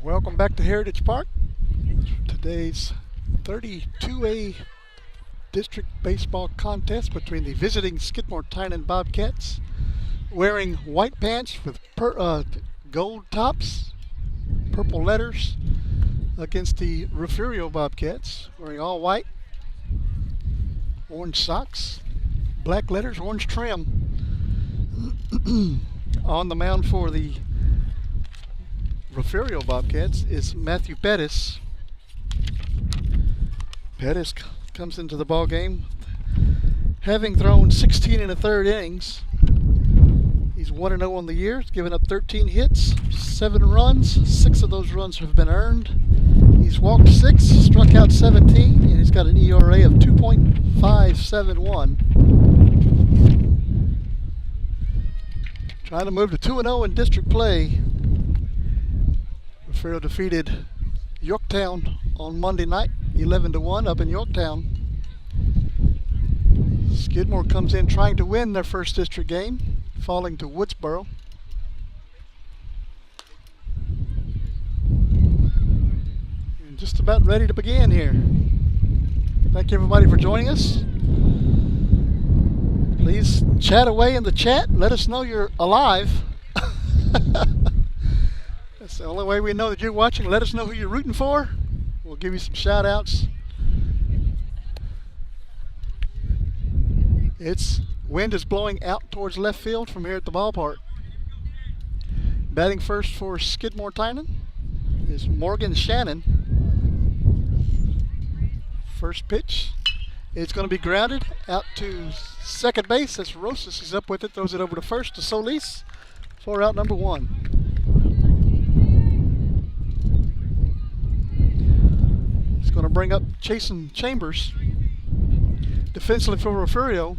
Welcome back to Heritage Park. Today's 32A district baseball contest between the visiting Skidmore-Tynan Bobcats wearing white pants with gold tops, purple letters, against the Refugio Bobcats wearing all white, orange socks, black letters, orange trim. On the mound for the Refugio Bobcats is Matthew Pettis. Pettis comes into the ball game having thrown 16 1/3 innings. He's 1-0 on the year. He's given up 13 hits, 7 runs. 6 of those runs have been earned. He's walked 6, struck out 17, and he's got an ERA of 2.571. Trying to move to 2-0 in district play. Refugio defeated Yorktown on Monday night, 11-1 up in Yorktown. Skidmore comes in trying to win their first district game, falling to Woodsboro. And just about ready to begin here. Thank you everybody for joining us. Please chat away in the chat. Let us know you're alive. That's the only way we know that you're watching. Let us know who you're rooting for. We'll give you some shout outs. Wind is blowing out towards left field from here at the ballpark. Batting first for Skidmore-Tynan is Morgan Shannon. First pitch. It's going to be grounded out to second base. That's Rosas. He's up with it. Throws it over to first to Solis for out number 1. He's going to bring up Chasen Chambers. Defensively for Refugio.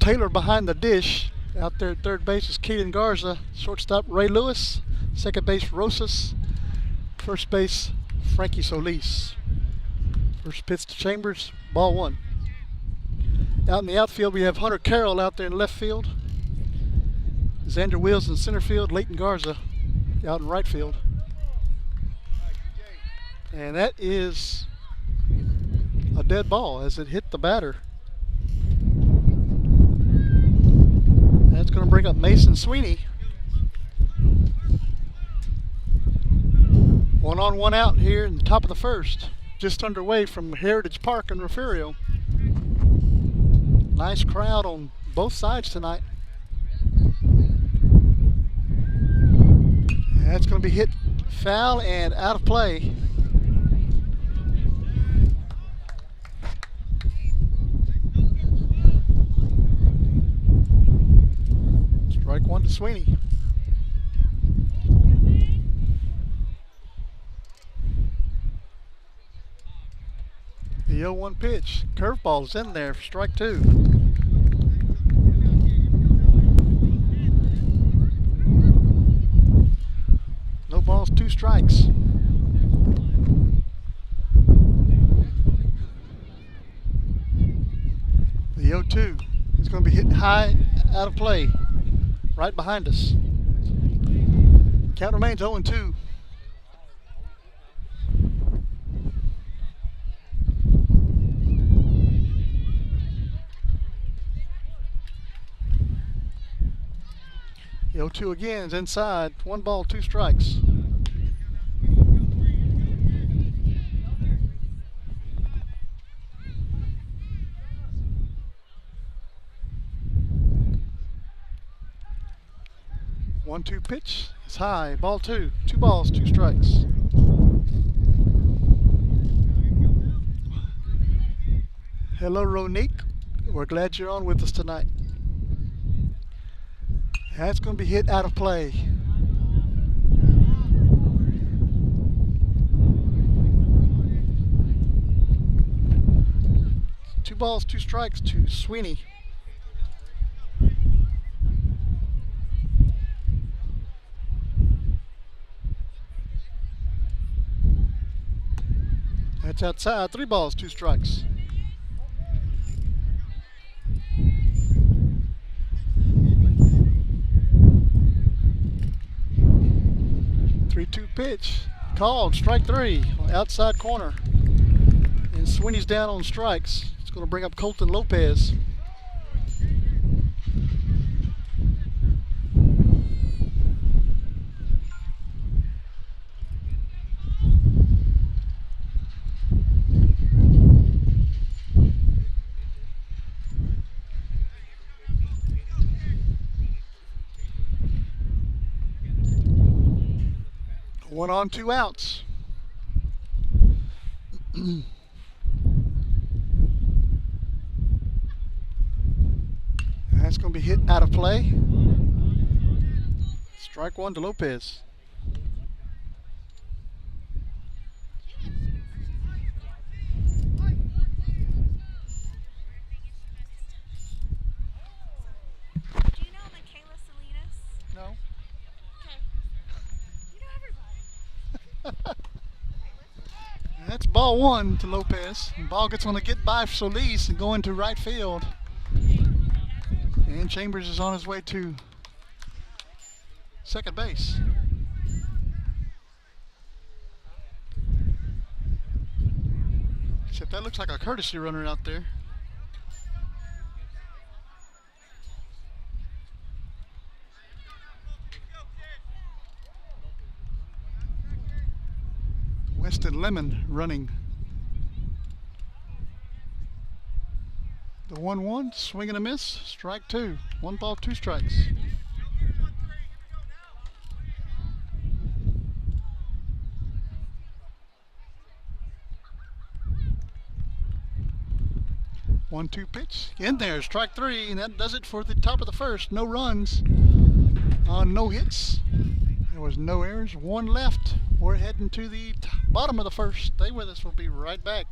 Taylor behind the dish. Out there at third base is Keaton Garza. Shortstop Ray Lewis. Second base Rosas. First base Frankie Solis. First pitch to Chambers, ball 1. Out in the outfield we have Hunter Carroll out there in left field. Xander Wills in center field, Leighton Garza out in right field. And that is a dead ball as it hit the batter. That's going to bring up Mason Sweeney. 1 on 1 out here in the top of the first. Just underway from Heritage Park in Refugio. Nice crowd on both sides tonight. That's going to be hit foul and out of play. Strike 1 to Sweeney. The 0-1 pitch. Curveball's in there for strike 2. No balls, 2 strikes. The 0-2 is going to be hit high out of play. Right behind us. Count remains 0-2. The 0-2 again is inside. 1 ball, 2 strikes. One-two pitch. It's high. Ball 2. 2 balls, 2 strikes. Hello, Ronique. We're glad you're on with us tonight. That's going to be hit out of play. Two balls, 2 strikes to Sweeney. That's outside. 3 balls, 2 strikes. 3-2 pitch. Called. Strike 3. Outside corner. And Sweeney's down on strikes. It's going to bring up Colton Lopez. One on, 2 outs. That's going to be hit out of play. Strike 1 to Lopez. No. That's ball 1 to Lopez. And ball gets on a get by for Solis and go into right field. And Chambers is on his way to second base. Except that looks like a courtesy runner out there. Weston Lemon running. The 1-1, swing and a miss, strike 2. 1 ball, 2 strikes. One-two pitch in there, strike 3, and that does it for the top of the first. No runs on no hits. There was no errors, 1 left. We're heading to the bottom of the first. Stay with us, we'll be right back.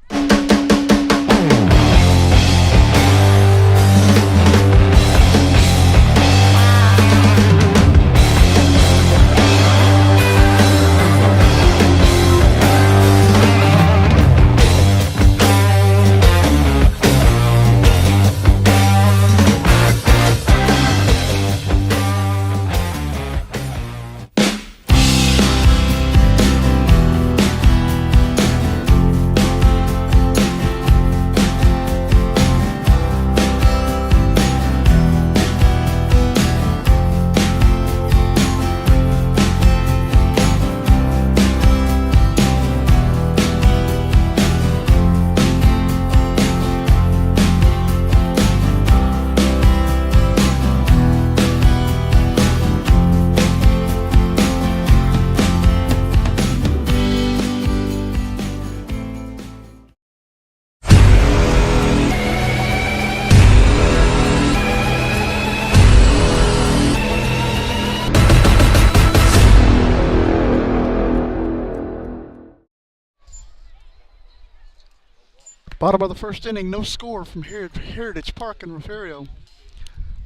Bottom of the first inning, no score from here at Heritage Park in Refugio.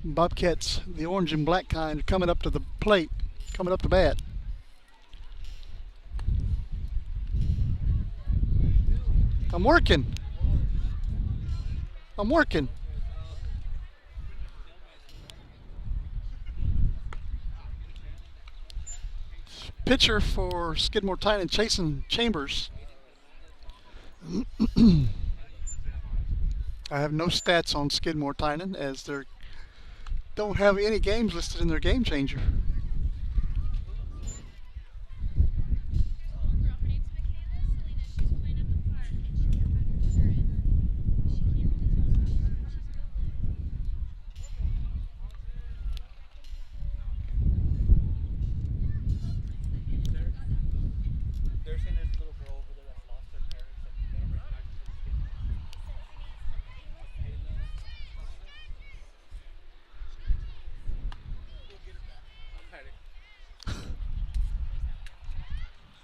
Bobcats, the orange and black kind, are coming up to the plate, coming up to bat. I'm working. Pitcher for Skidmore-Tynan, chasing Chambers. I have no stats on Skidmore-Tynan as they don't have any games listed in their game changer.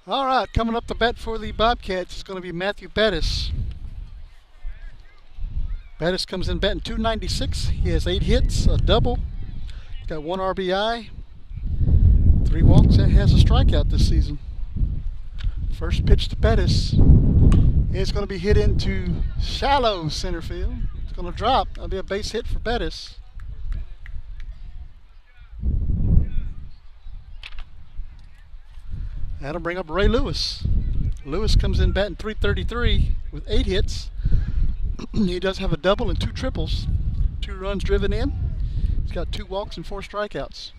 All right, coming up to bat for the Bobcats is going to be Matthew Bettis. Bettis comes in batting .296. He has 8 hits, a double. He's got 1 RBI, 3 walks, and has a strikeout this season. First pitch to Bettis is going to be hit into shallow center field. It's going to drop. That'll be a base hit for Bettis. That'll bring up Ray Lewis. Lewis comes in batting .333 with 8 hits. He does have a double and 2 triples. 2 runs driven in. He's got 2 walks and 4 strikeouts.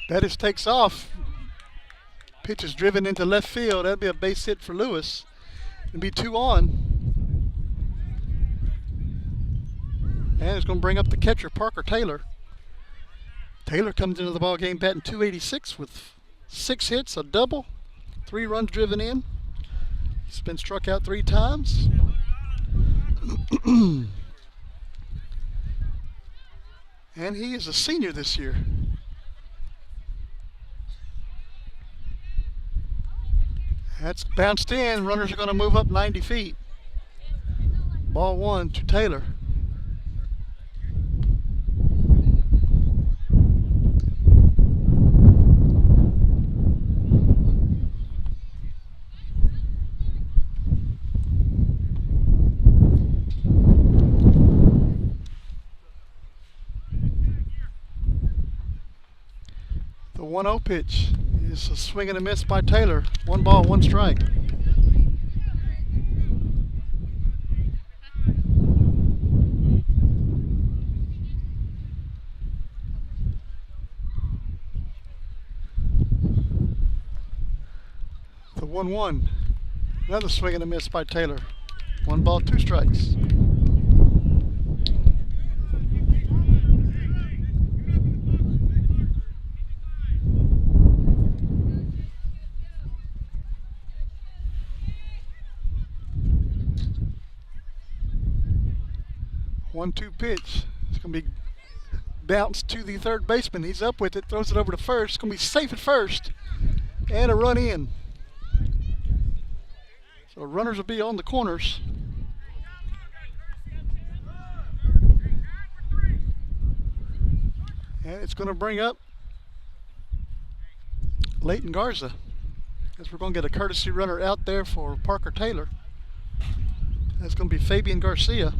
Bettis takes off. Pitch is driven into left field. That'd be a base hit for Lewis. It'd be 2 on. And it's going to bring up the catcher, Parker Taylor. Taylor comes into the ball game batting .286 with 6 hits, a double, 3 runs driven in. He's been struck out 3 times. And he is a senior this year. That's bounced in. Runners are going to move up 90 feet. Ball 1 to Taylor. The 1-0 pitch is a swing and a miss by Taylor. 1 ball, 1 strike. The 1-1. Another swing and a miss by Taylor. 1 ball, 2 strikes. One-two pitch. It's going to be bounced to the third baseman. He's up with it, throws it over to first. It's going to be safe at first. And a run in. So runners will be on the corners. And it's going to bring up Leighton Garza. Guess we're going to get a courtesy runner out there for Parker Taylor. That's going to be Fabian Garcia.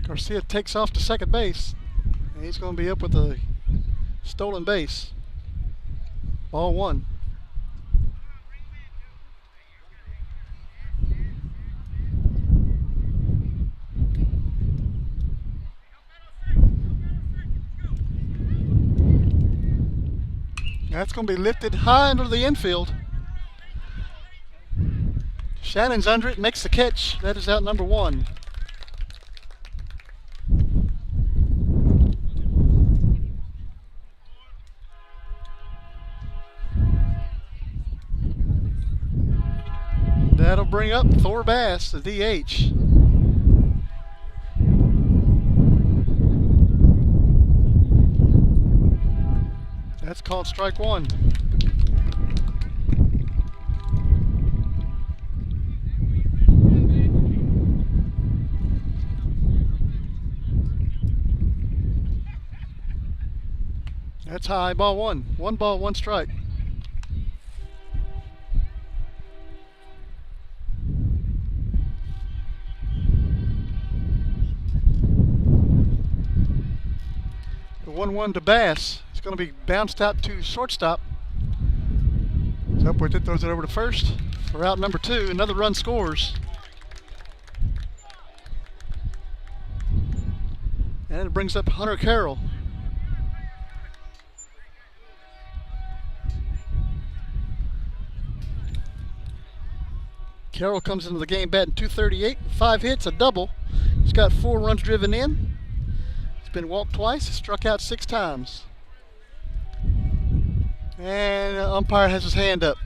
Garcia takes off to second base, and he's going to be up with a stolen base. Ball 1. That's going to be lifted high into the infield. Shannon's under it, makes the catch. That is out number 1. That'll bring up Thor Bass, the DH. That's called strike 1. That's high, ball 1. 1 ball, 1 strike. The 1-1 to Bass. It's going to be bounced out to shortstop. It's up with it, throws it over to first for out number 2. Another run scores. And it brings up Hunter Carroll. Carroll comes into the game batting .238, 5 hits, a double. He's got 4 runs driven in. He's been walked twice, struck out 6 times. And the umpire has his hand up.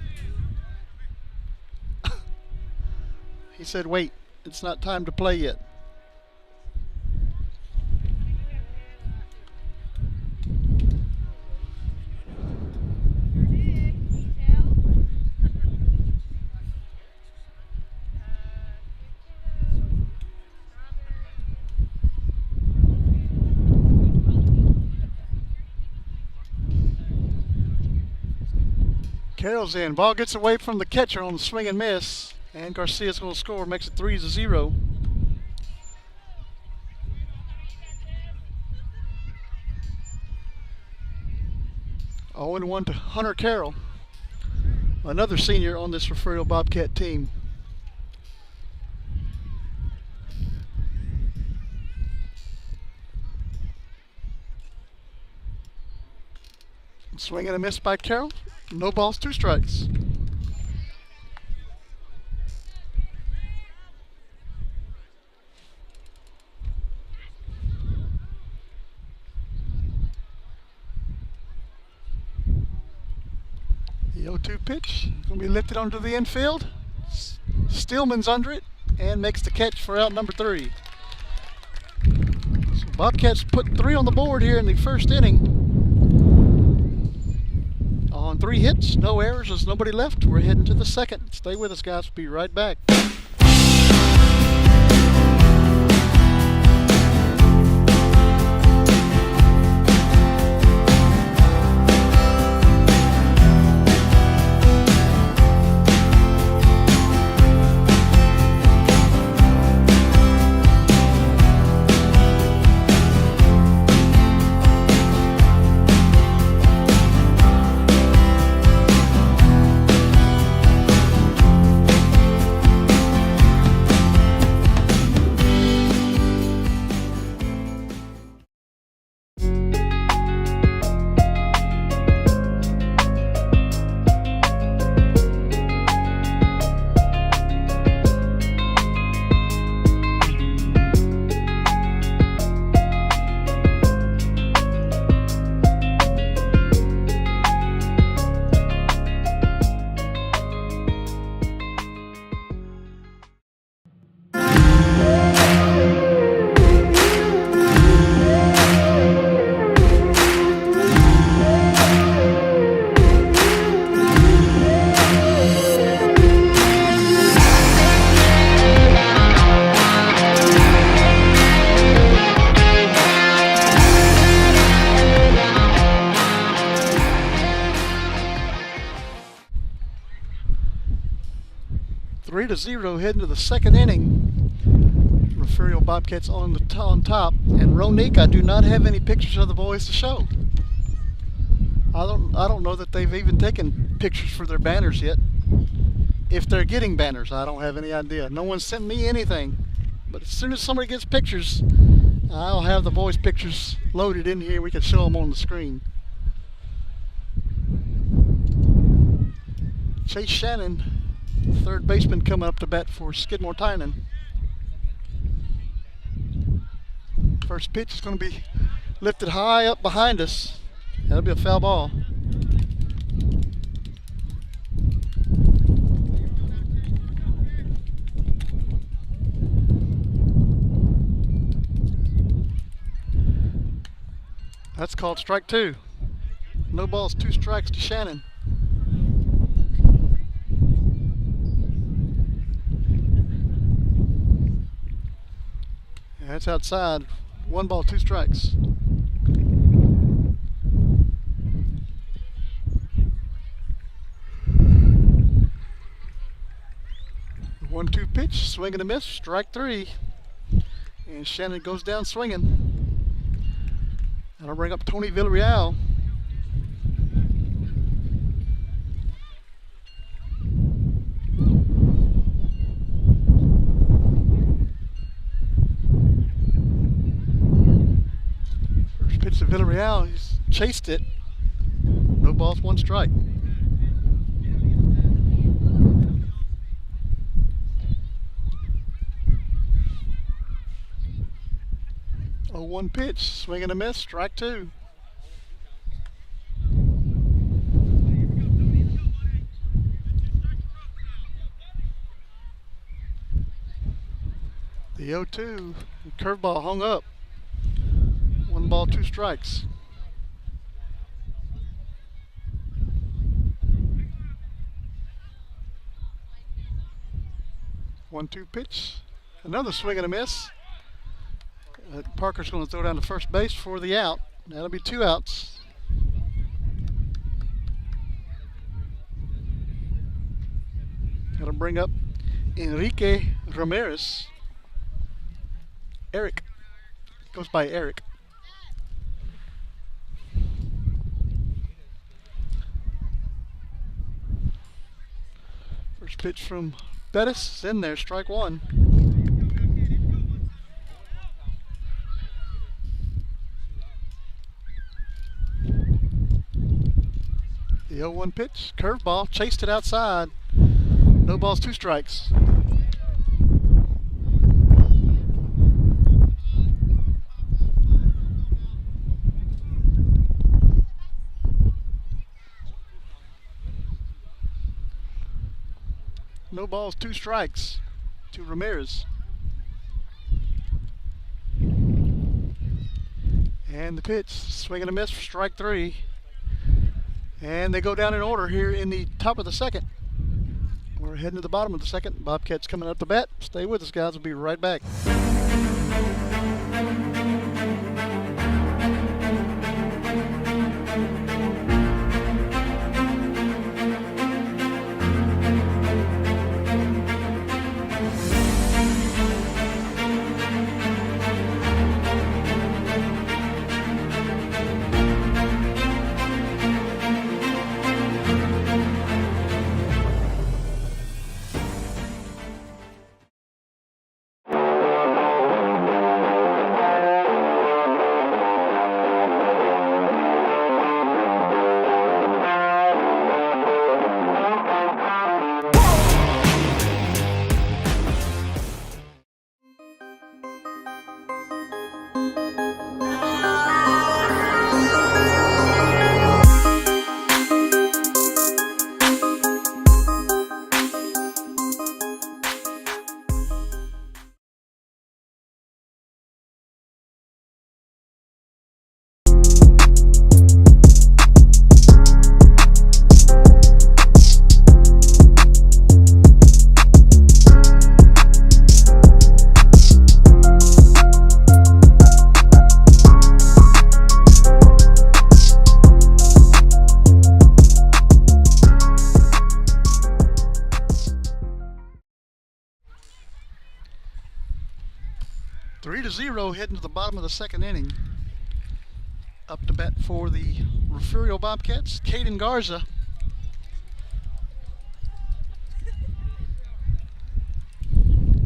He said, wait, it's not time to play yet. Carroll's in. Ball gets away from the catcher on the swing and miss. And Garcia's going to score, makes it 3-0. Oh, and 1 to Hunter Carroll, another senior on this Refugio Bobcat team. Swing and a miss by Carroll. No balls, 2 strikes. The 0-2 pitch is going to be lifted onto the infield. Stillman's under it and makes the catch for out number 3. So Bobcats put 3 on the board here in the first inning. On 3 hits, no errors, there's nobody left. We're heading to the second. Stay with us, guys. We'll be right back. To 0 heading to the second inning. Refugio Bobcats on top, and Ronique, I do not have any pictures of the boys to show. I don't know that they've even taken pictures for their banners yet. If they're getting banners, I don't have any idea. No one sent me anything. But as soon as somebody gets pictures, I'll have the boys' pictures loaded in here. We can show them on the screen. Chase Shannon, third baseman, coming up to bat for Skidmore-Tynan. First pitch is going to be lifted high up behind us. That'll be a foul ball. That's called strike 2. No balls, 2 strikes to Shannon. That's outside. 1 ball, 2 strikes. The 1-2 pitch, swing and a miss, strike 3. And Shannon goes down swinging. That'll bring up Tony Villarreal. Pitch to Villarreal, he's chased it. No balls, 1 strike. Oh, 1 pitch, swing and a miss, strike 2. The 0-2 curveball hung up. 1 ball, 2 strikes. One-two pitch. Another swing and a miss. Parker's going to throw down to first base for the out. That'll be 2 outs. bring up Enrique Ramirez. Eric. Goes by Eric. First pitch from Bettis is in there, strike one. The 0-1 pitch, curveball, chased it outside. No balls, 2 strikes. No balls, 2 strikes to Ramirez. And the pitch, swing and a miss for strike 3. And they go down in order here in the top of the second. We're heading to the bottom of the second. Bobcats coming up the bat. Stay with us, guys. We'll be right back. 3-0 heading to the bottom of the second inning. Up to bat for the Refugio Bobcats, Caden Garza.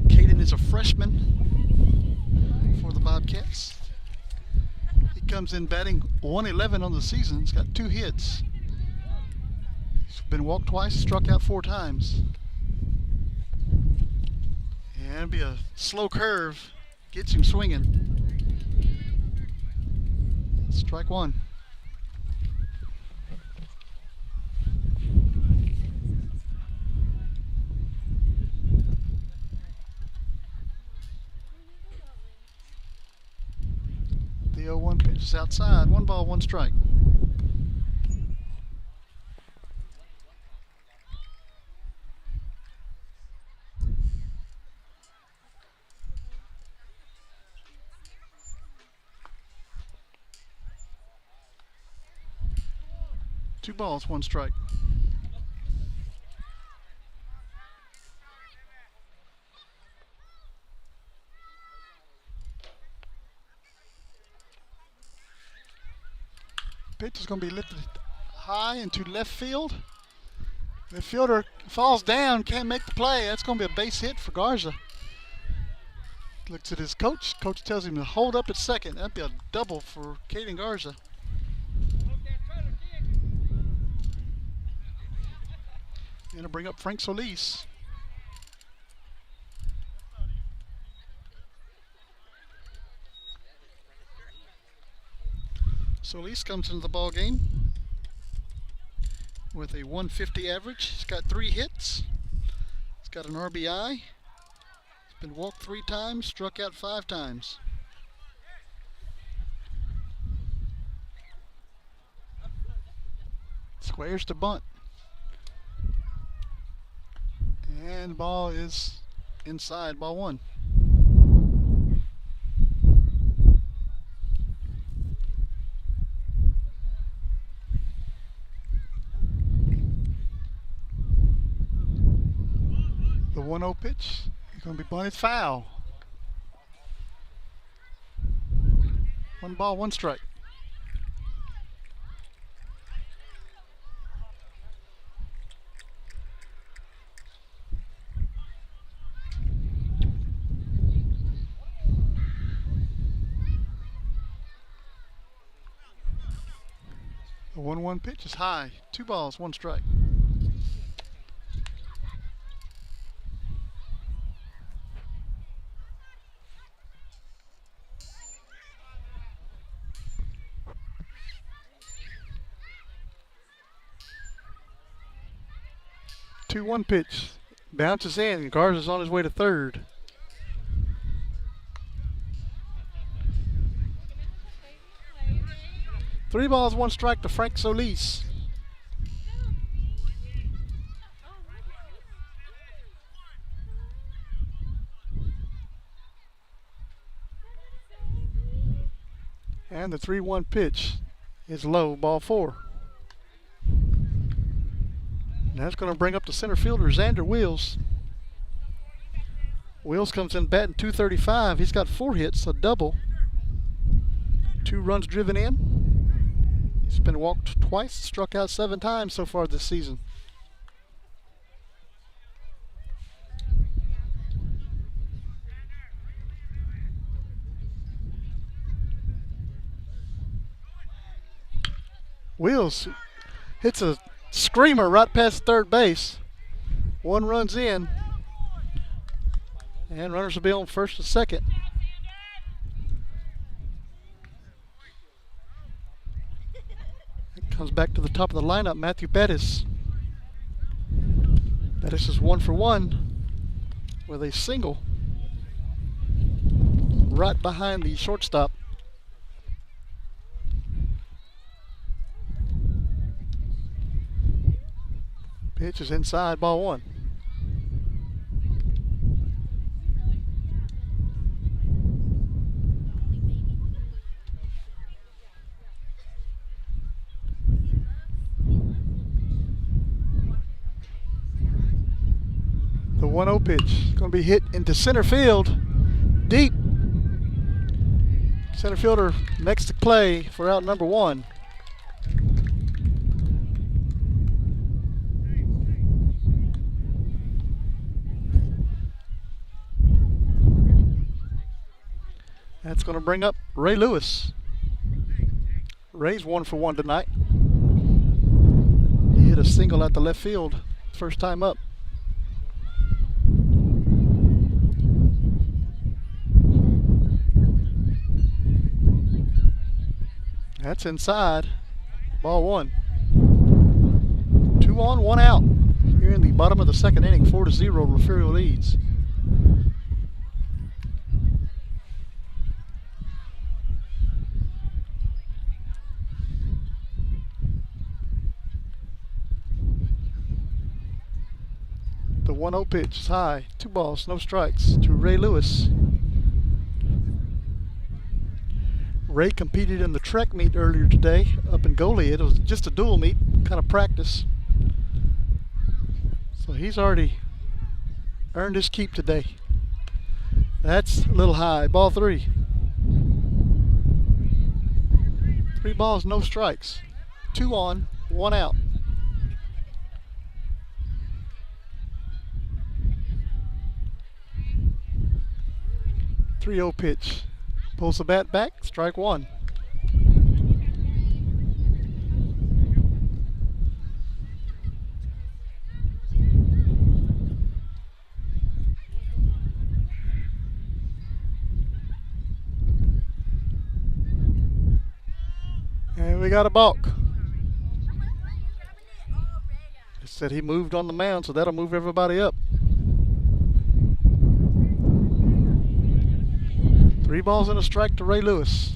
Caden is a freshman for the Bobcats. He comes in batting 111 on the season. He's got 2 hits. He's been walked twice, struck out 4 times. And it'll be a slow curve. Gets him swinging. Strike 1. The 0-1 pitch is outside. 1 ball, 1 strike. Two balls, 1 strike. Pitch is going to be lifted high into left field. The fielder falls down, can't make the play. That's going to be a base hit for Garza. Looks at his coach. Coach tells him to hold up at second. That'd be a double for Caden Garza. And to bring up Frank Solis. Solis comes into the ball game with a 150 average. He's got 3 hits. He's got an RBI. He's been walked 3 times, struck out 5 times. Squares to bunt. And the ball is inside, ball 1. 1-0 pitch. It's going to be bunted foul. 1 ball, 1 strike. The 1-1 pitch is high. 2 balls, 1 strike. Two 1 pitch. Bounces in. Garza's on his way to third. Three balls, 1 strike to Frank Solis. And the 3-1 pitch is low, ball 4. And that's going to bring up the center fielder, Xander Wills. Wills comes in batting .235. He's got 4 hits, a double, 2 runs driven in. He's been walked twice, struck out 7 times so far this season. Wills hits a screamer right past third base. 1 run's in. And runners will be on first and second. Comes back to the top of the lineup, Matthew Bettis. Bettis is 1 for 1 with a single right behind the shortstop. Pitch is inside, ball 1. The 1-0 pitch going to be hit into center field, deep. Center fielder makes the play for out number 1. That's going to bring up Ray Lewis. Ray's 1 for 1 tonight. He hit a single out the left field first time up. That's inside. Ball 1. 2 on, 1 out. Here in the bottom of the second inning, 4-0, Refugio leads. The 1-0 pitch is high. 2 balls, no strikes to Ray Lewis. Ray competed in the Trek meet earlier today up in Goliad. It was just a dual meet, kind of practice. So he's already earned his keep today. That's a little high. Ball 3. 3 balls, no strikes. 2 on, 1 out. .30 pitch. Pulls the bat back, strike 1. And we got a balk. It said he moved on the mound, so that'll move everybody up. 3 balls and a strike to Ray Lewis.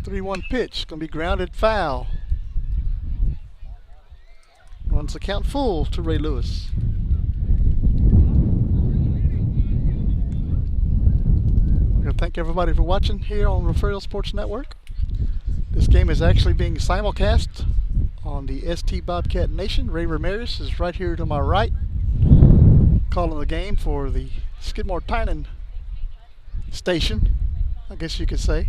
.31 pitch, gonna be grounded foul. Runs the count full to Ray Lewis. I thank everybody for watching here on Refugio Sports Network. This game is actually being simulcast on the ST Bobcat Nation. Ray Ramirez is right here to my right, calling the game for the Skidmore-Tynan station, I guess you could say.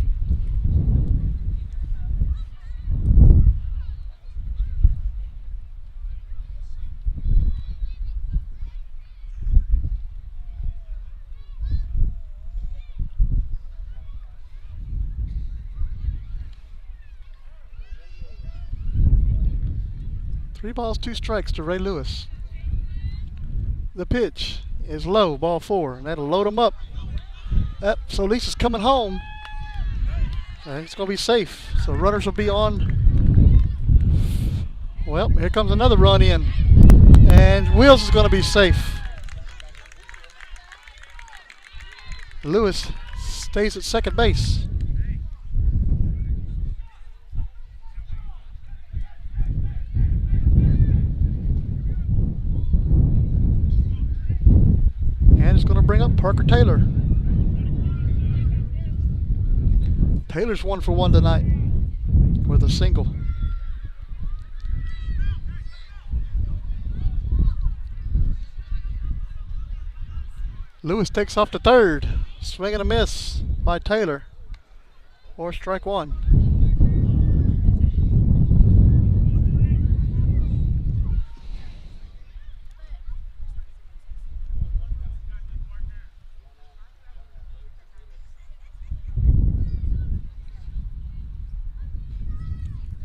Three balls, two strikes to Ray Lewis. The pitch is low, ball 4, and that'll load him up. Solis is coming home. It's going to be safe. So runners will be on. Well, here comes another run in. And Wheels is going to be safe. Lewis stays at second base. And it's going to bring up Parker Taylor. Taylor's 1 for 1 tonight with a single. Lewis takes off to third. Swing and a miss by Taylor. Or strike 1.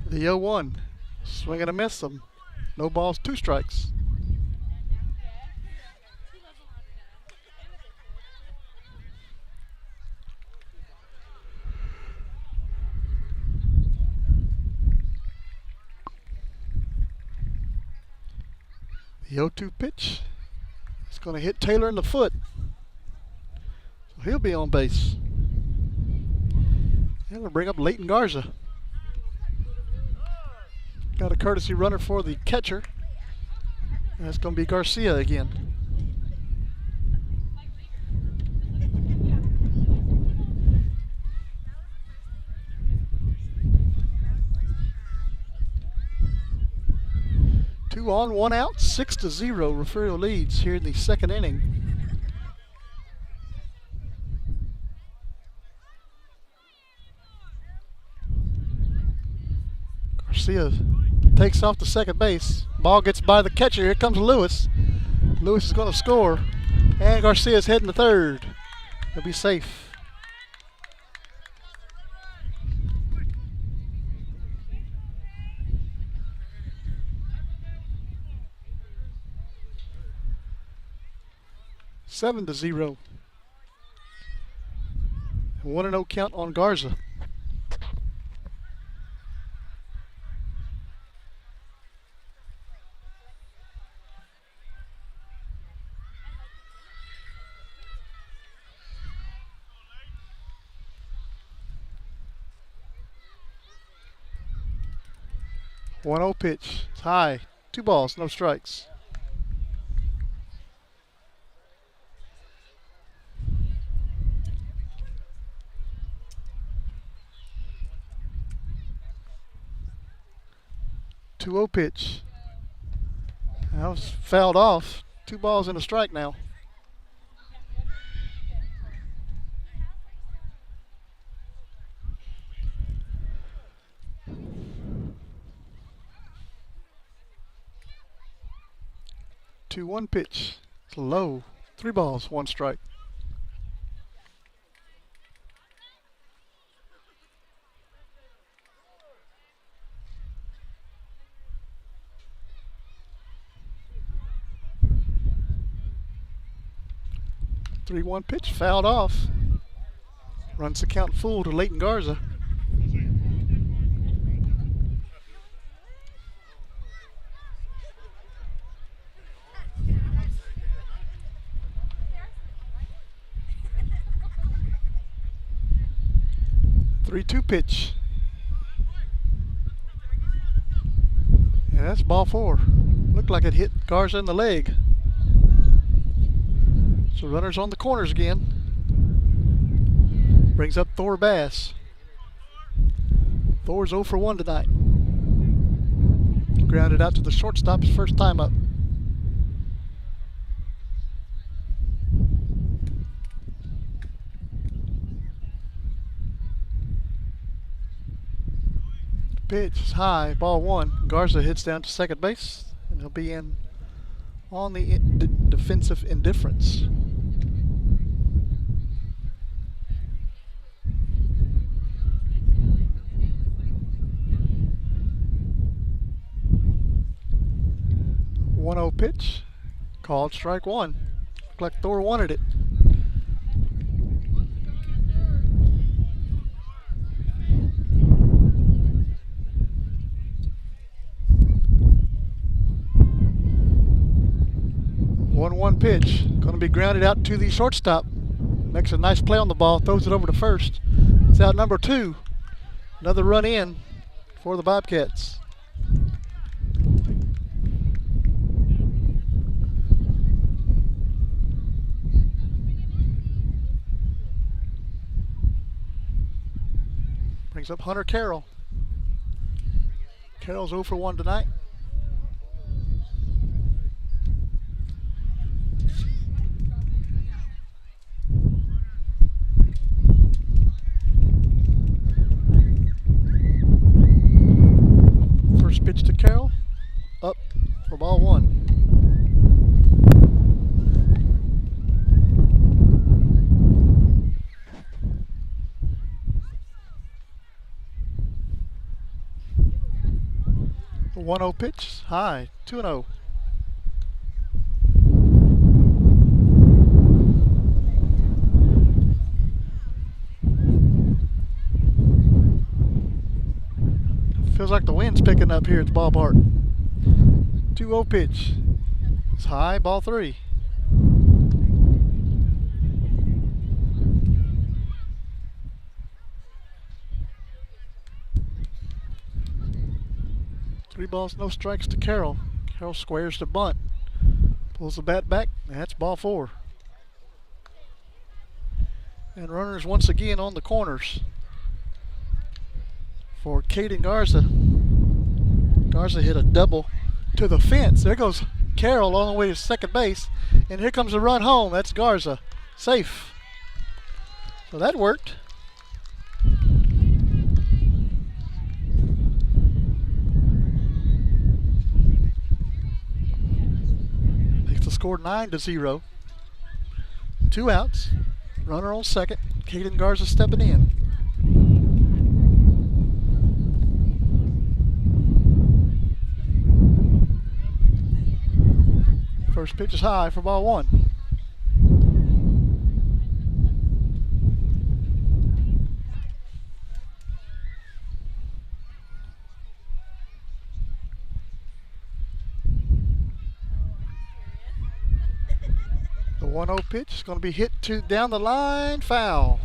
The 0-1. Swing and a miss them. No balls, 2 strikes. The 0-2 pitch. It's going to hit Taylor in the foot. So he'll be on base. And we'll bring up Leighton Garza. Got a courtesy runner for the catcher. And that's going to be Garcia again. Two on, 1 out, 6-0. Refugio leads here in the second inning. Garcia takes off to second base. Ball gets by the catcher. Here comes Lewis. Lewis is going to score. And Garcia's heading to third. He'll be safe. Seven to 0. 1-0 count on Garza. One 0 pitch. It's high. 2 balls, no strikes. Two 0 pitch. That was fouled off. 2 balls and a strike now. Two 1 pitch. It's low. 3 balls, 1 strike. Three 1 pitch, fouled off. Runs the count full to Leighton Garza. Three 2 pitch. Yeah, that's ball 4. Looked like it hit Garza in the leg. So runners on the corners again. Brings up Thor Bass. Thor's 0 for 1 tonight. Grounded out to the shortstop his first time up. Pitch is high, ball 1. Garza hits down to second base, and he'll be in on the defensive indifference. One-0 pitch, called strike 1. Looked like Thor wanted it. One pitch, going to be grounded out to the shortstop. Makes a nice play on the ball, throws it over to first. It's out number 2. Another run in for the Bobcats. Brings up Hunter Carroll. Carroll's 0 for 1 tonight. First pitch to Carroll, up for ball 1. The 1-0 pitch, high, 2-0. Feels like the wind's picking up here at the ballpark. 2-0 pitch. It's high, ball 3. Three balls, no strikes to Carroll. Carroll squares the bunt. Pulls the bat back, and that's ball 4. And runners once again on the corners for Caden Garza. Garza hit a double to the fence. There goes Carroll all the way to second base. And here comes a run home. That's Garza. Safe. So that worked. Makes the score 9-0. 2 outs. Runner on second. Caden Garza stepping in. First pitch is high for ball 1. The 1-0 pitch is going to be hit to down the line, foul.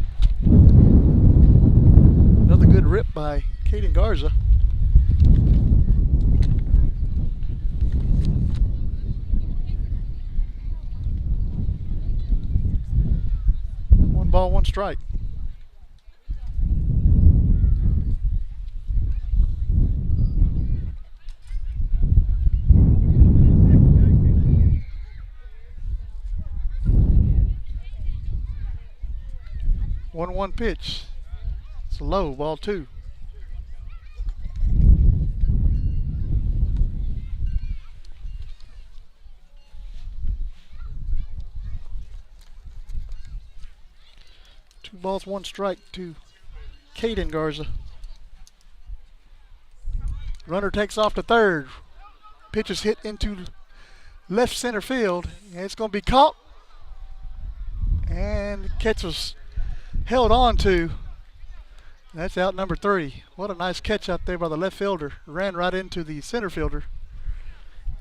Another good rip by Caden Garza. Ball 1 strike. One pitch. It's low, ball 2. Two balls, 1 strike to Caden Garza. Runner takes off to third. Pitch is hit into left center field, and it's going to be caught. And the catch was held on to. That's out number 3. What a nice catch out there by the left fielder. Ran right into the center fielder.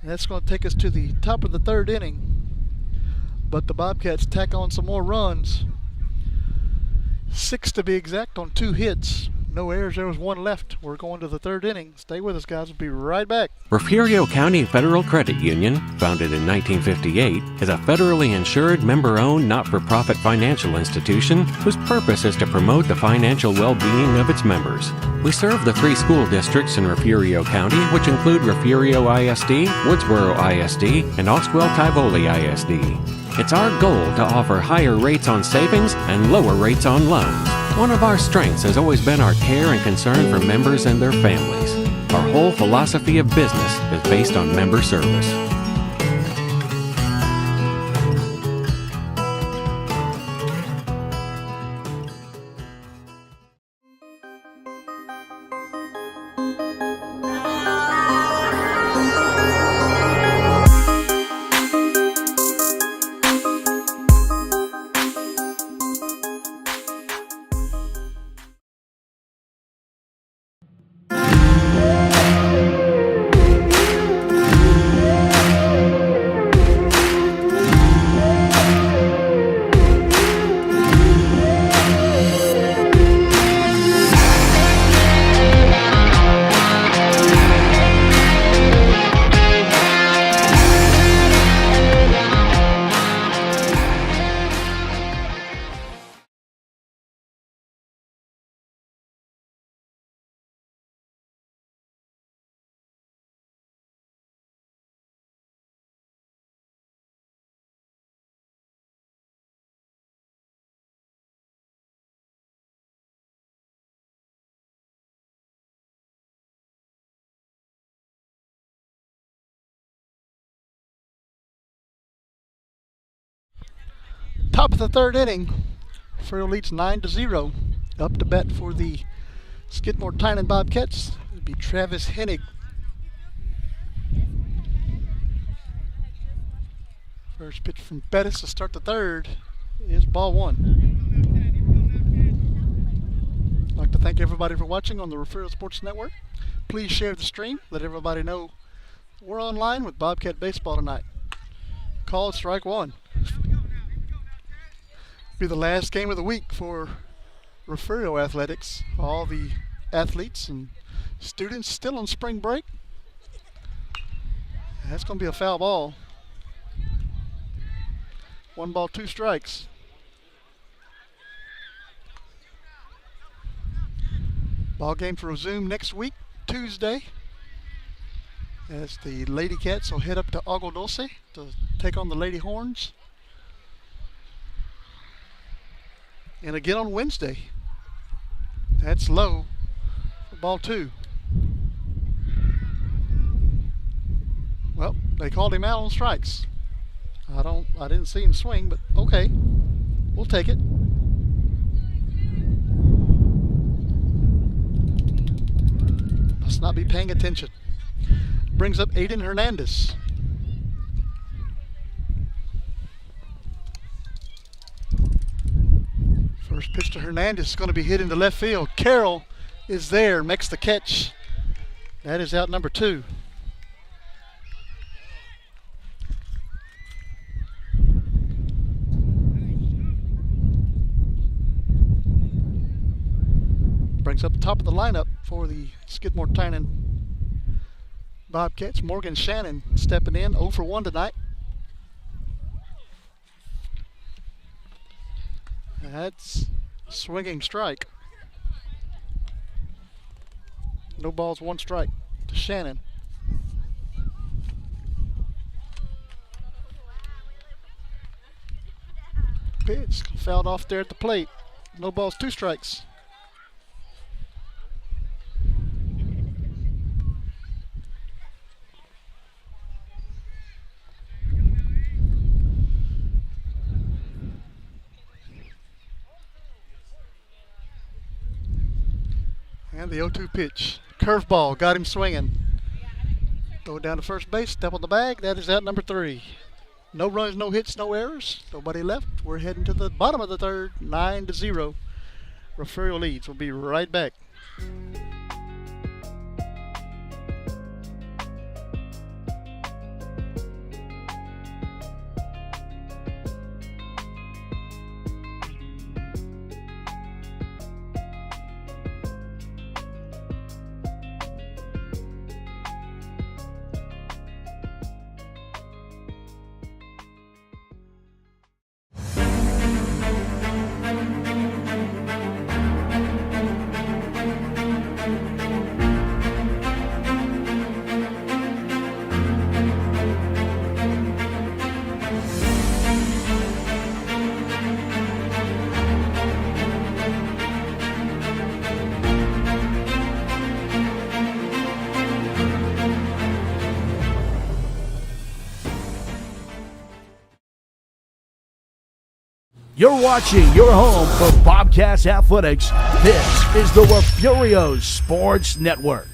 And that's going to take us to the top of the 3rd inning. But the Bobcats tack on some more runs. 6 to be exact on 2 hits. No errors. There was one left. We're going to the third inning. Stay with us, guys. We'll be right back. Refugio County Federal Credit Union, founded in 1958, is a federally insured, member-owned, not-for-profit financial institution whose purpose is to promote the financial well-being of its members. We serve the 3 school districts in Refugio County, which include Refugio ISD, Woodsboro ISD, and Oswell-Tivoli ISD. It's our goal to offer higher rates on savings and lower rates on loans. One of our strengths has always been our care and concern for members and their families. Our whole philosophy of business is based on member service. Top of the third inning. Freo leads 9-0. Up to bat for the Skidmore-Tynan Bobcats. It'll be Travis Hennig. First pitch from Bettis to start the third is ball 1. I'd like to thank everybody for watching on the Refugio Sports Network. Please share the stream. Let everybody know we're online with Bobcat Baseball tonight. Call strike 1. Be the last game of the week for Refugio athletics. All the athletes and students still on spring break. That's going to be a foul ball. 1 ball, 2 strikes. Ball game to resume next week, Tuesday, as the Lady Cats will head up to Agua Dulce to take on the Lady Horns. And again on Wednesday. That's low for ball 2. Well, they called him out on strikes. I didn't see him swing, but okay. We'll take it. Must not be paying attention. Brings up Aiden Hernandez. First pitch to Hernandez is going to be hit into left field. Carroll is there, makes the catch. That is out number 2. Brings up the top of the lineup for the Skidmore-Tynan Bobcats. Morgan Shannon stepping in, 0 for 1 tonight. That's a swinging strike. No balls, 1 strike to Shannon. Pitch fouled off there at the plate. No balls, 2 strikes. And the 0-2 pitch. Curveball, got him swinging. Throw it down to first base, step on the bag. That is out number 3. No runs, no hits, no errors. Nobody left. We're heading to the bottom of the third, 9-0. Refugio leads. We'll be right back. You're watching your home for Bobcats athletics. This is the Refugio Sports Network.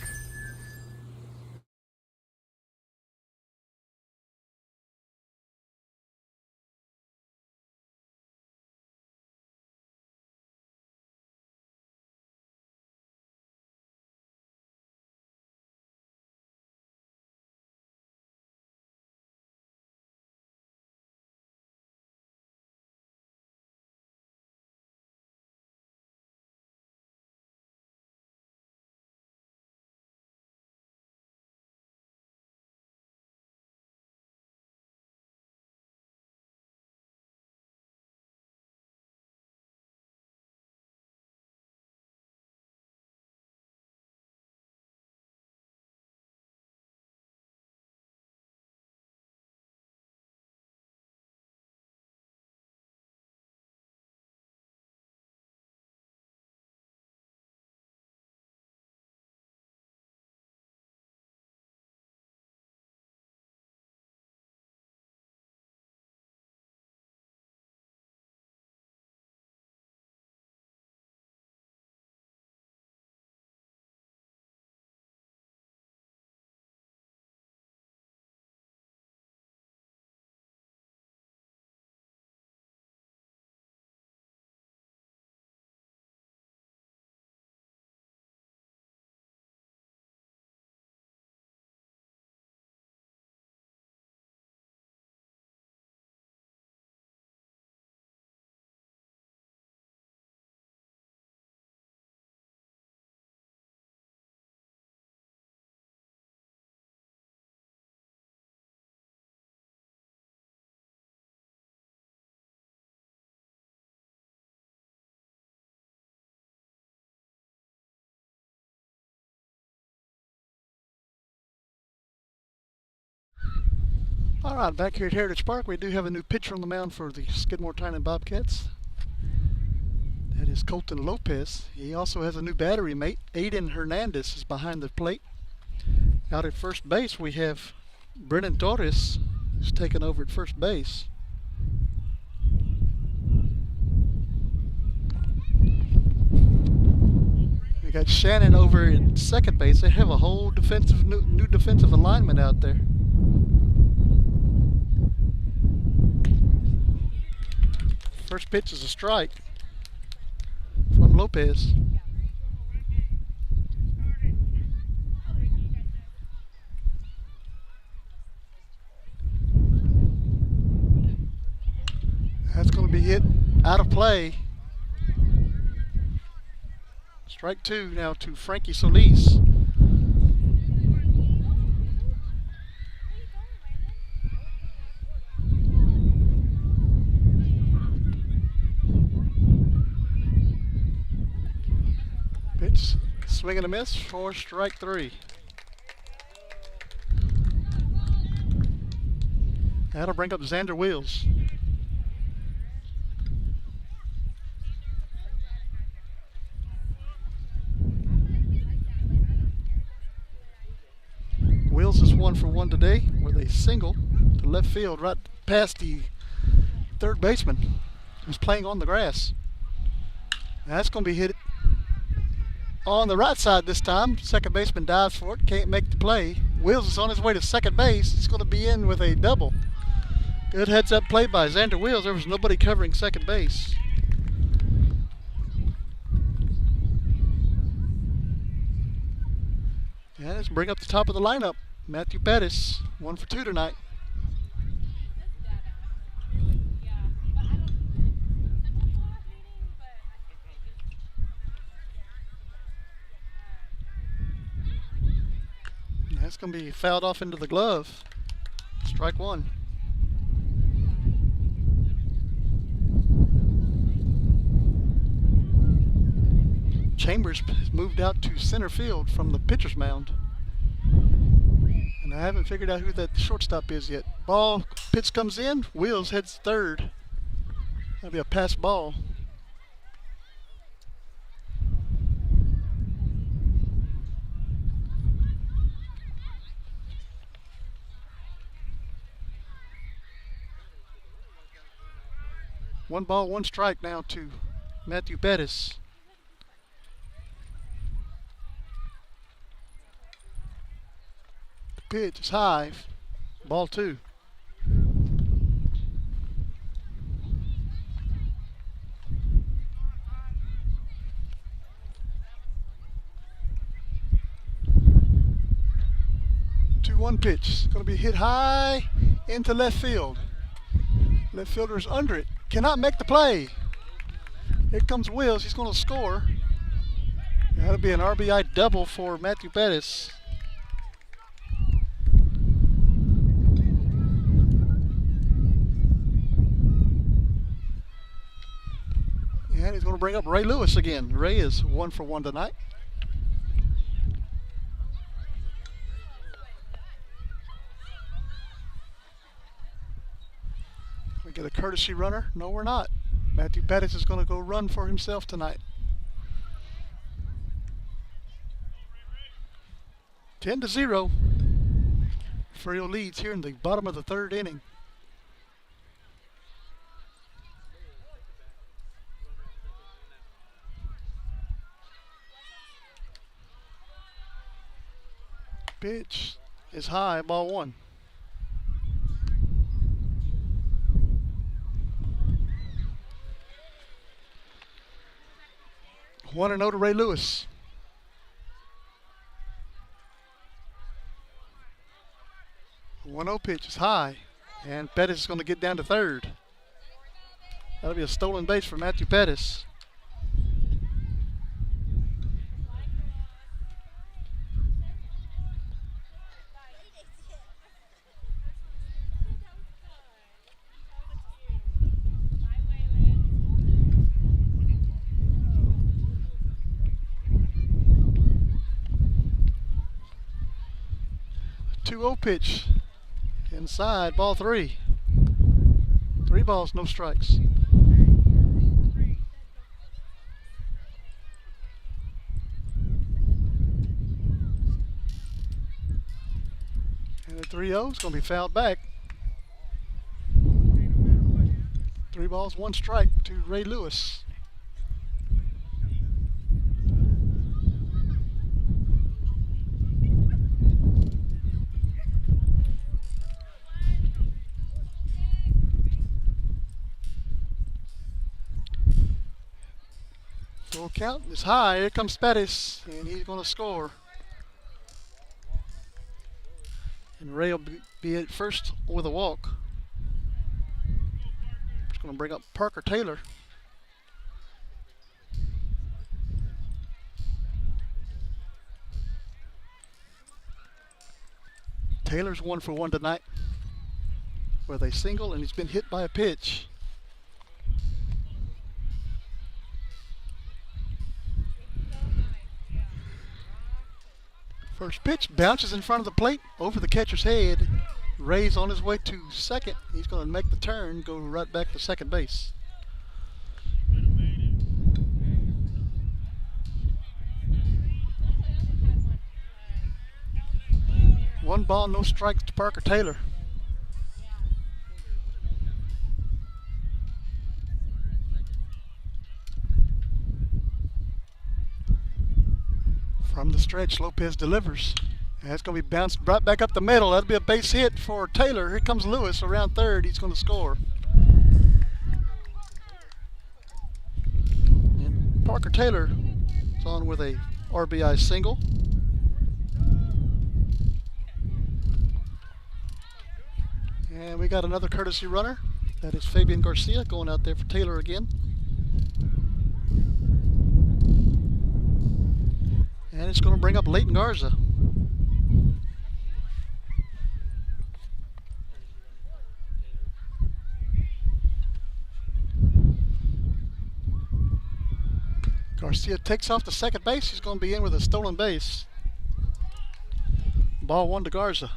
All right, back here at Heritage Park, we do have a new pitcher on the mound for the Skidmore-Tynan Bobcats. That is Colton Lopez. He also has a new battery mate. Aiden Hernandez is behind the plate. Out at first base, we have Brennan Torres, who's taken over at first base. We got Shannon over at second base. They have a whole new defensive alignment out there. First pitch is a strike from Lopez. That's going to be hit out of play. Strike two now to Frankie Solis. Pitch, swing and a miss for strike three. That'll bring up Xander Wills. Wills is 1 for 1 today with a single to left field right past the third baseman who's playing on the grass. That's going to be hit on the right side this time. Second baseman dives for it, can't make the play. Wills is on his way to second base. He's going to be in with a double. Good heads up play by Xander Wills. There was nobody covering second base. And let's bring up the top of the lineup. Matthew Pettis, 1 for 2 tonight. That's going to be fouled off into the glove. Strike one. Chambers has moved out to center field from the pitcher's mound. And I haven't figured out who that shortstop is yet. Ball, pitch comes in, Wills heads third. That'll be a pass ball. One ball, one strike now to Matthew Bettis. The pitch is high. Ball 2. One pitch. Going to be hit high into left field. Left fielder's under it. Cannot make the play. Here comes Wills. He's going to score. That'll be an RBI double for Matthew Bettis. And he's going to bring up Ray Lewis again. Ray is 1 for 1 tonight. We get a courtesy runner. No, we're not. Matthew Bettis is going to go run for himself tonight. 10-0. Refugio leads here in the bottom of the 3rd inning. Pitch is high, ball 1. 1-0 to Ray Lewis. 1-0 pitch is high, and Pettis is going to get down to 3rd. That'll be a stolen base for Matthew Pettis. Pitch inside, ball 3. 3 balls, no strikes. And the 3-0 is going to be fouled back. 3 balls, 1 strike to Ray Lewis. Full count is high. Here comes Pettis, and he's going to score. And Ray will be at first with a walk. Just going to bring up Parker Taylor. Taylor's 1 for 1 tonight with a single, and he's been hit by a pitch. First pitch bounces in front of the plate over the catcher's head. Ray's on his way to 2nd. He's going to make the turn, go right back to 2nd base. One ball, no strikes to Parker Taylor. From the stretch, Lopez delivers. And it's going to be bounced right back up the middle. That'll be a base hit for Taylor. Here comes Lewis around 3rd. He's going to score. And Parker Taylor is on with a RBI single. And we got another courtesy runner. That is Fabian Garcia going out there for Taylor again. And it's going to bring up Leighton Garza. Garcia takes off to 2nd base. He's going to be in with a stolen base. Ball 1 to Garza.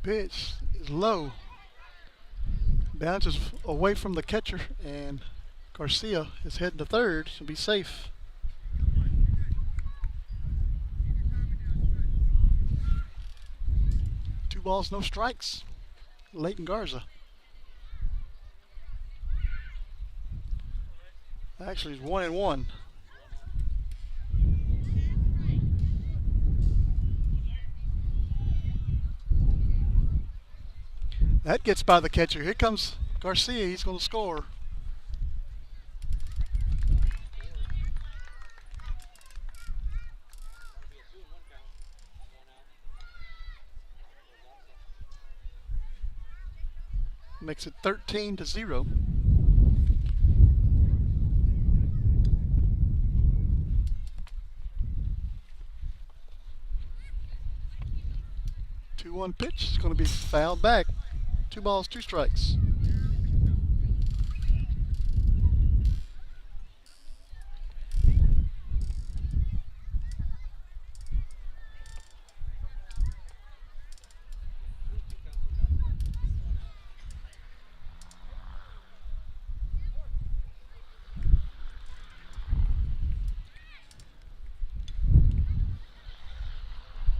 Pitch is low. Bounces away from the catcher, and Garcia is heading to third. He'll be safe. Two balls, no strikes. Leighton Garza. Actually, it's 1-1. That gets by the catcher. Here comes Garcia. He's going to score. Makes it 13-0. Two-one pitch. It's going to be fouled back. 2 balls, 2 strikes.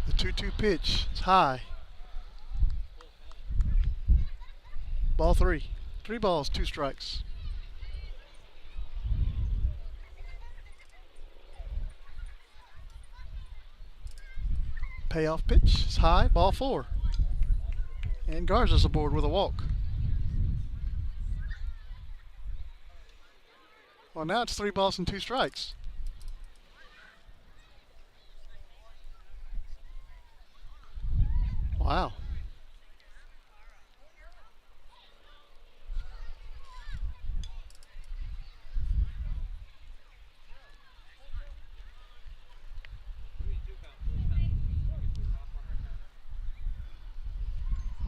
The 2-2 pitch. It's high. Ball 3. 3 balls, 2 strikes. Payoff pitch is high. Ball 4. And Garza's aboard with a walk. Well, now it's 3 balls and 2 strikes. Wow.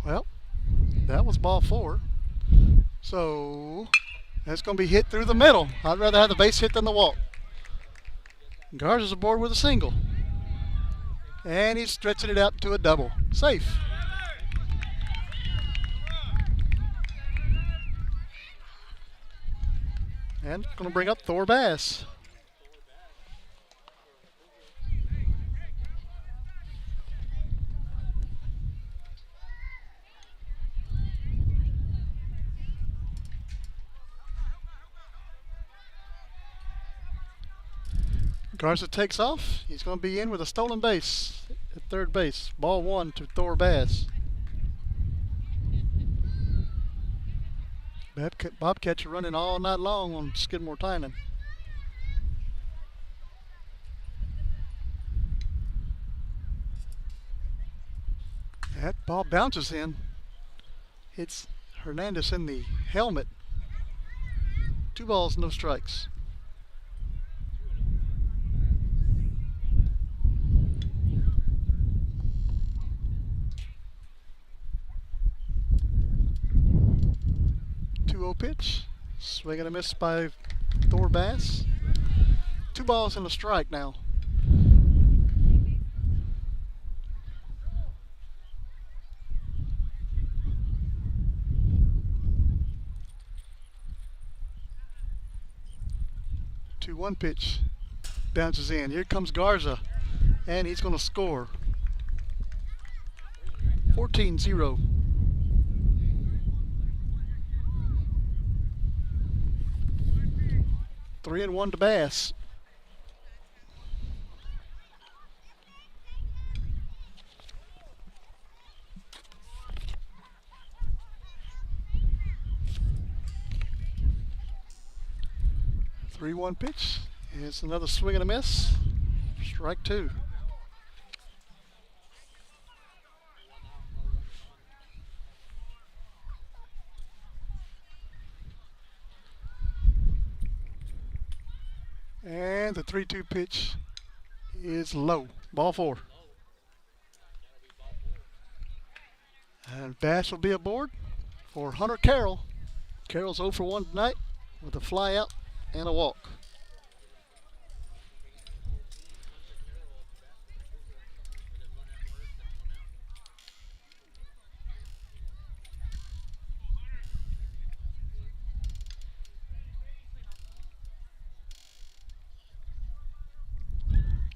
Well, that was ball 4. So that's going to be hit through the middle. I'd rather have the base hit than the walk. Garza's aboard with a single. And he's stretching it out to a double. Safe. And going to bring up Thor Bass. Garza takes off. He's going to be in with a stolen base at third base. Ball 1 to Thor Bass. Bobcats are running all night long on Skidmore-Tynan. That ball bounces in. Hits Hernandez in the helmet. 2 balls, no strikes. Pitch. Swing and a miss by Thor Bass. 2 balls and a strike now. Two-one pitch. Bounces in. Here comes Garza. And he's going to score. 14-0. 3-1 to Bass. Three-one pitch. It's another swing and a miss. Strike 2. And the 3-2 pitch is low. Ball 4. And Bass will be aboard for Hunter Carroll. Carroll's 0 for 1 tonight with a fly out and a walk.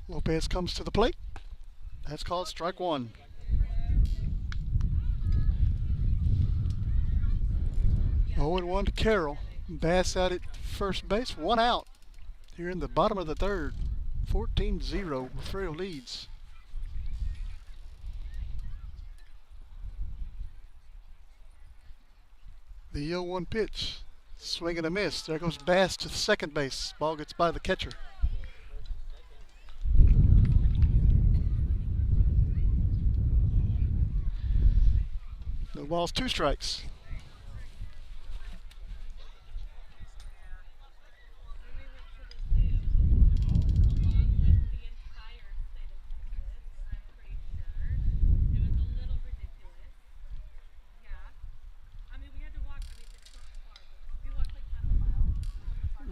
Lopez comes to the plate. That's called strike one. Oh, and 1 to Carroll. Bass out at first base, 1 out. Here in the bottom of the third. 14-0. Refugio leads. The 0-1 pitch. Swing and a miss. There goes Bass to second base. Ball gets by the catcher. No balls, 2 strikes.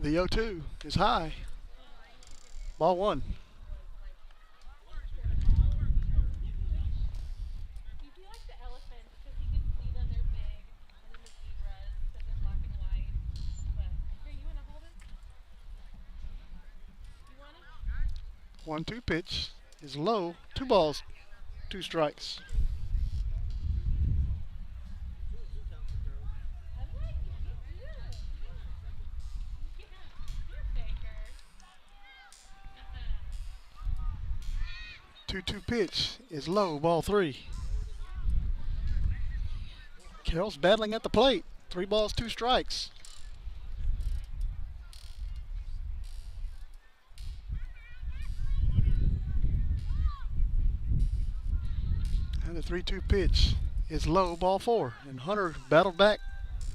The 0-2 is high. Ball 1. One-two pitch is low. 2 balls, 2 strikes. Two pitch is low. Ball 3. Carroll's battling at the plate. 3 balls, 2 strikes. And the 3-2 pitch is low. Ball 4. And Hunter battled back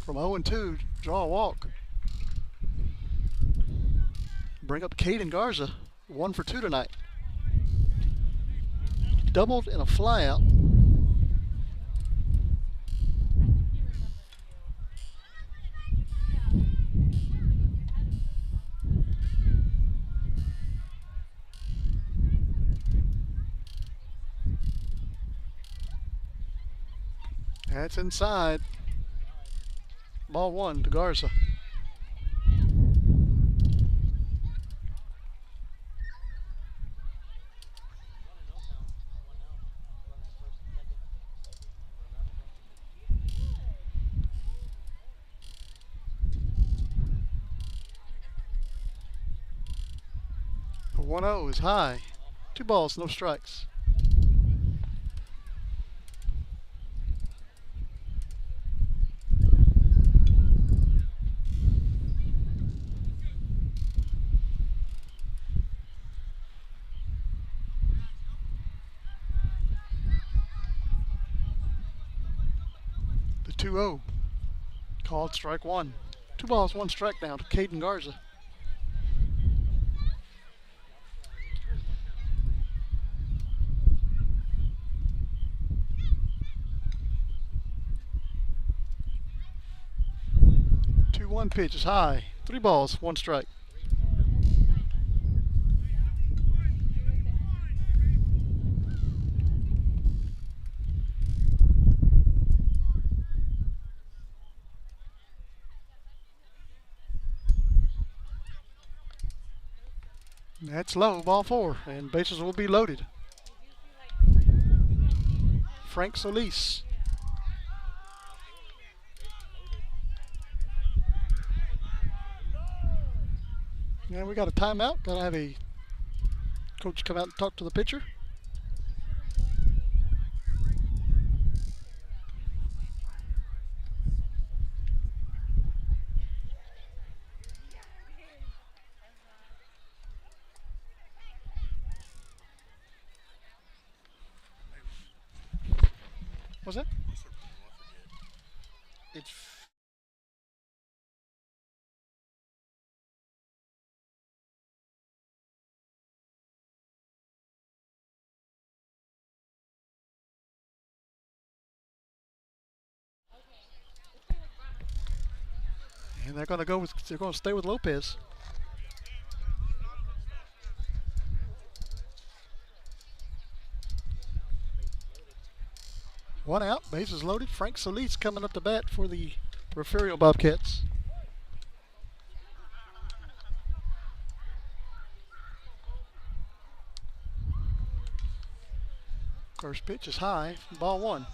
from 0-2. Draw a walk. Bring up Caden Garza. 1 for 2 tonight. Doubled and a flyout. That's inside. Ball 1 to Garza. The 1-0 is high. 2 balls, no strikes. The 2-0 called strike 1. 2 balls, 1 strike now to Caden Garza. One pitch is high. 3 balls, 1 strike. That's low. Ball 4, and bases will be loaded. Frank Solis. And we got a timeout. Got to have a coach come out and talk to the pitcher. What's that? It's and they're going to stay with Lopez. One out, bases loaded. Frank Solis coming up to bat for the Refugio Bobcats. First pitch is high, ball one.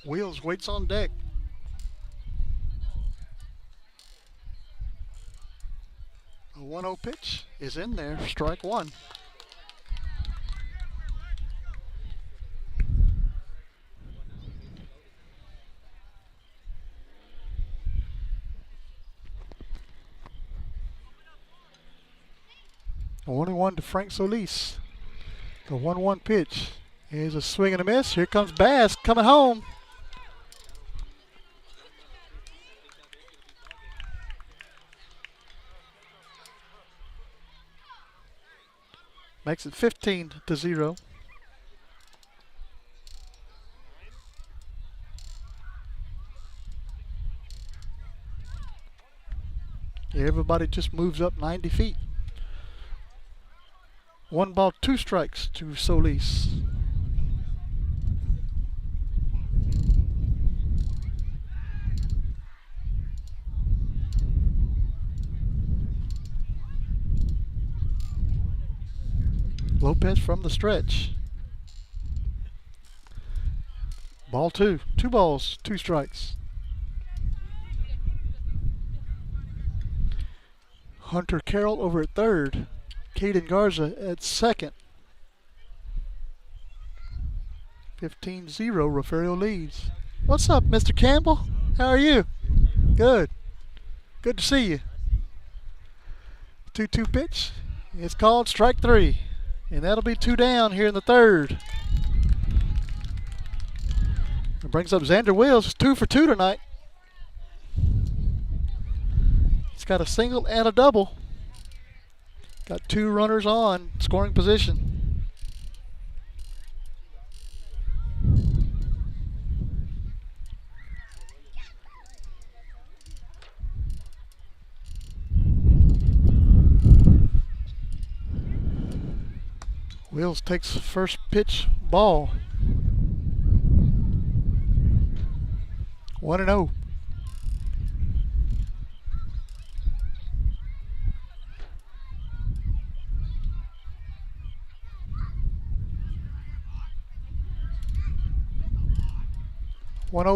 Wheels waits on deck. A 1-0 pitch is in there, strike one. A 1-1 to Frank Solis. The 1-1 pitch is a swing and a miss. Here comes Bass coming home. Makes it 15-0. Everybody just moves up 90 feet. 1 ball, 2 strikes to Solis. Lopez from the stretch. Ball 2. 2 balls, 2 strikes. Hunter Carroll over at third. Caden Garza at second. 15-0, Refugio leads. What's up, Mr. Campbell? How are you? Good. Good to see you. 2-2 pitch. It's called strike 3. And that'll be 2 down here in the third. It brings up Xander Wills, 2 for 2 tonight. He's got a single and a double. Got 2 runners on scoring position. Wills takes first pitch ball. 1-0.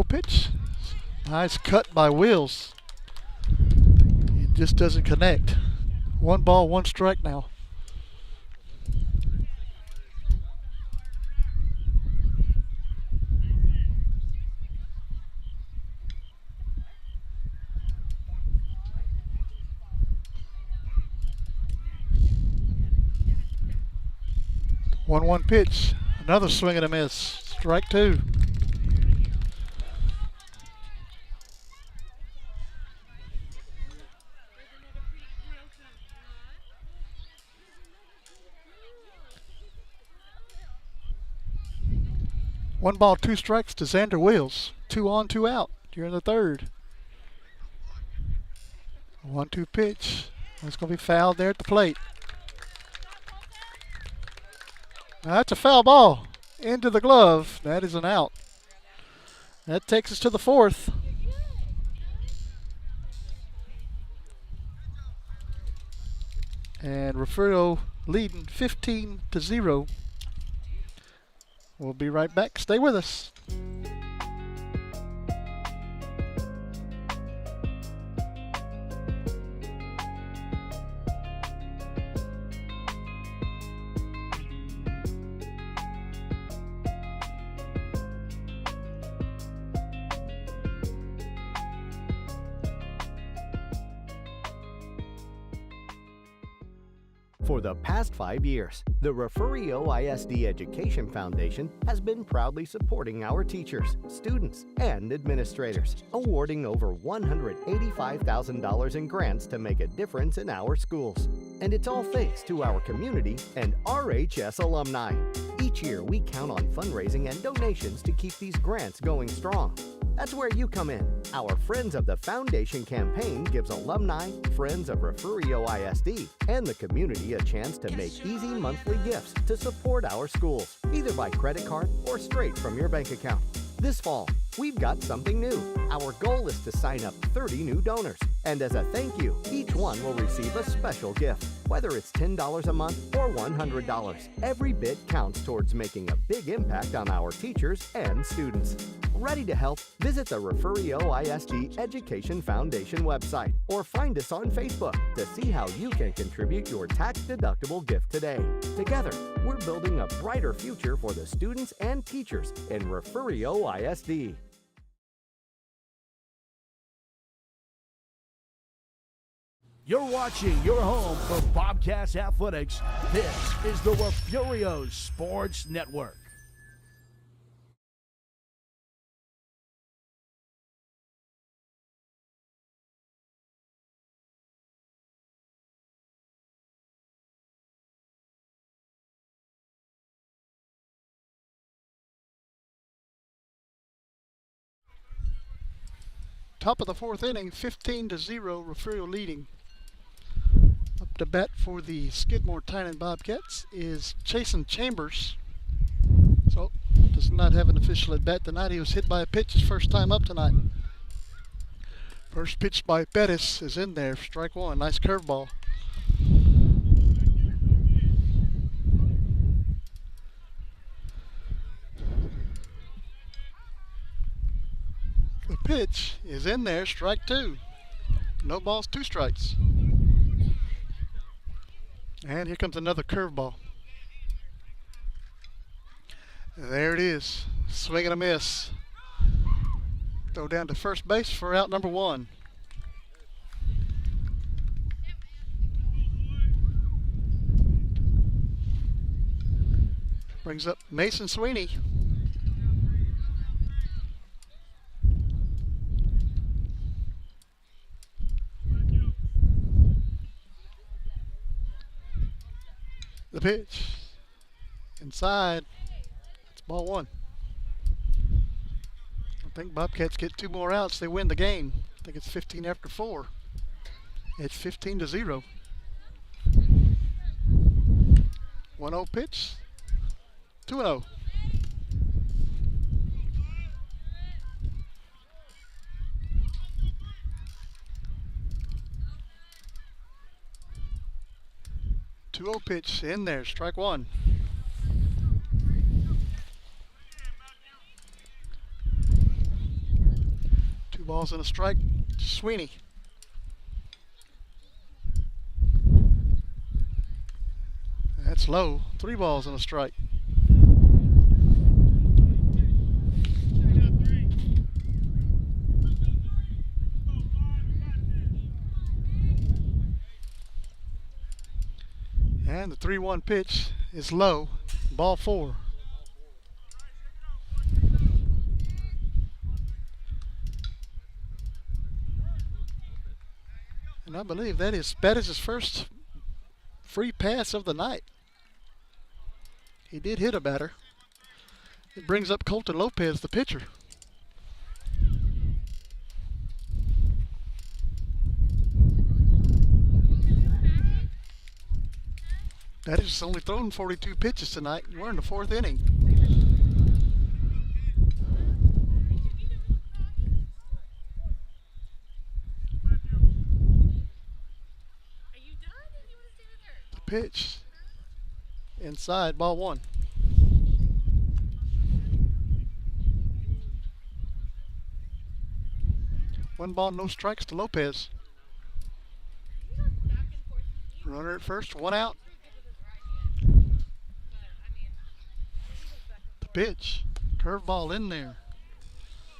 Pitch. Nice cut by Wills. It just doesn't connect. 1 ball, 1 strike now. One pitch. Another swing and a miss. Strike 2. One ball, 2 strikes to Xander Wills. 2 on, 2 out here in the third. 1-2 pitch. It's going to be fouled there at the plate. Now that's a foul ball into the glove. That is an out. That takes us to the 4th. And Refugio leading 15-0. We'll be right back. Stay with us. For the past 5 years, the Refugio ISD Education Foundation has been proudly supporting our teachers, students, and administrators, awarding over $185,000 in grants to make a difference in our schools. And it's all thanks to our community and RHS alumni. Each year, we count on fundraising and donations to keep these grants going strong. That's where you come in. Our Friends of the Foundation campaign gives alumni, friends of Refugio ISD, and the community a chance to make easy monthly gifts to support our schools, either by credit card or straight from your bank account. This fall, we've got something new. Our goal is to sign up 30 new donors. And as a thank you, each one will receive a special gift. Whether it's $10 a month or $100, every bit counts towards making a big impact on our teachers and students. Ready to help? Visit the Refugio ISD Education Foundation website or find us on Facebook to see how you can contribute your tax-deductible gift today. Together, we're building a brighter future for the students and teachers in Refugio ISD. You're watching your home for Bobcats Athletics. This is the Refugio Sports Network. Top of the fourth inning, 15-0, Refugio leading. Up to bat for the Skidmore-Tynan Bobcats is Chasen Chambers. So, does not have an official at bat tonight. He was hit by a pitch his first time up tonight. First pitch by Pettis is in there, strike one. Nice curveball. The pitch is in there, strike two. No balls, two strikes. And here comes another curveball. There it is. Swing and a miss. Throw down to first base for out number one. Brings up Mason Sweeney. The pitch. Inside. It's ball one. I think Bobcats get two more outs. They win the game. I think it's 15 after 4. It's 15-0. 1-0 pitch. 2-0. Pitch in there, strike one. Two balls and a strike, Sweeney. That's low, 3 balls and a strike. And the 3-1 pitch is low, ball 4. And I believe that is Pettis' first free pass of the night. He did hit a batter. It brings up Colton Lopez, the pitcher. Pettis has only thrown 42 pitches tonight. We're in the fourth inning. The pitch. Inside, ball one. One ball, no strikes to Lopez. Runner at first, one out. The pitch, curveball in there.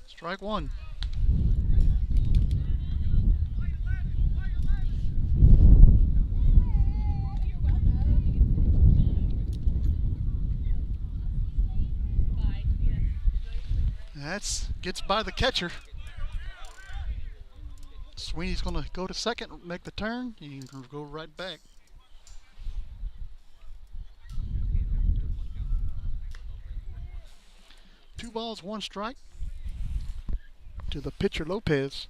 Strike one. That's gets by the catcher. Sweeney's going to go to second, make the turn. You can go right back. Two balls, one strike to the pitcher Lopez.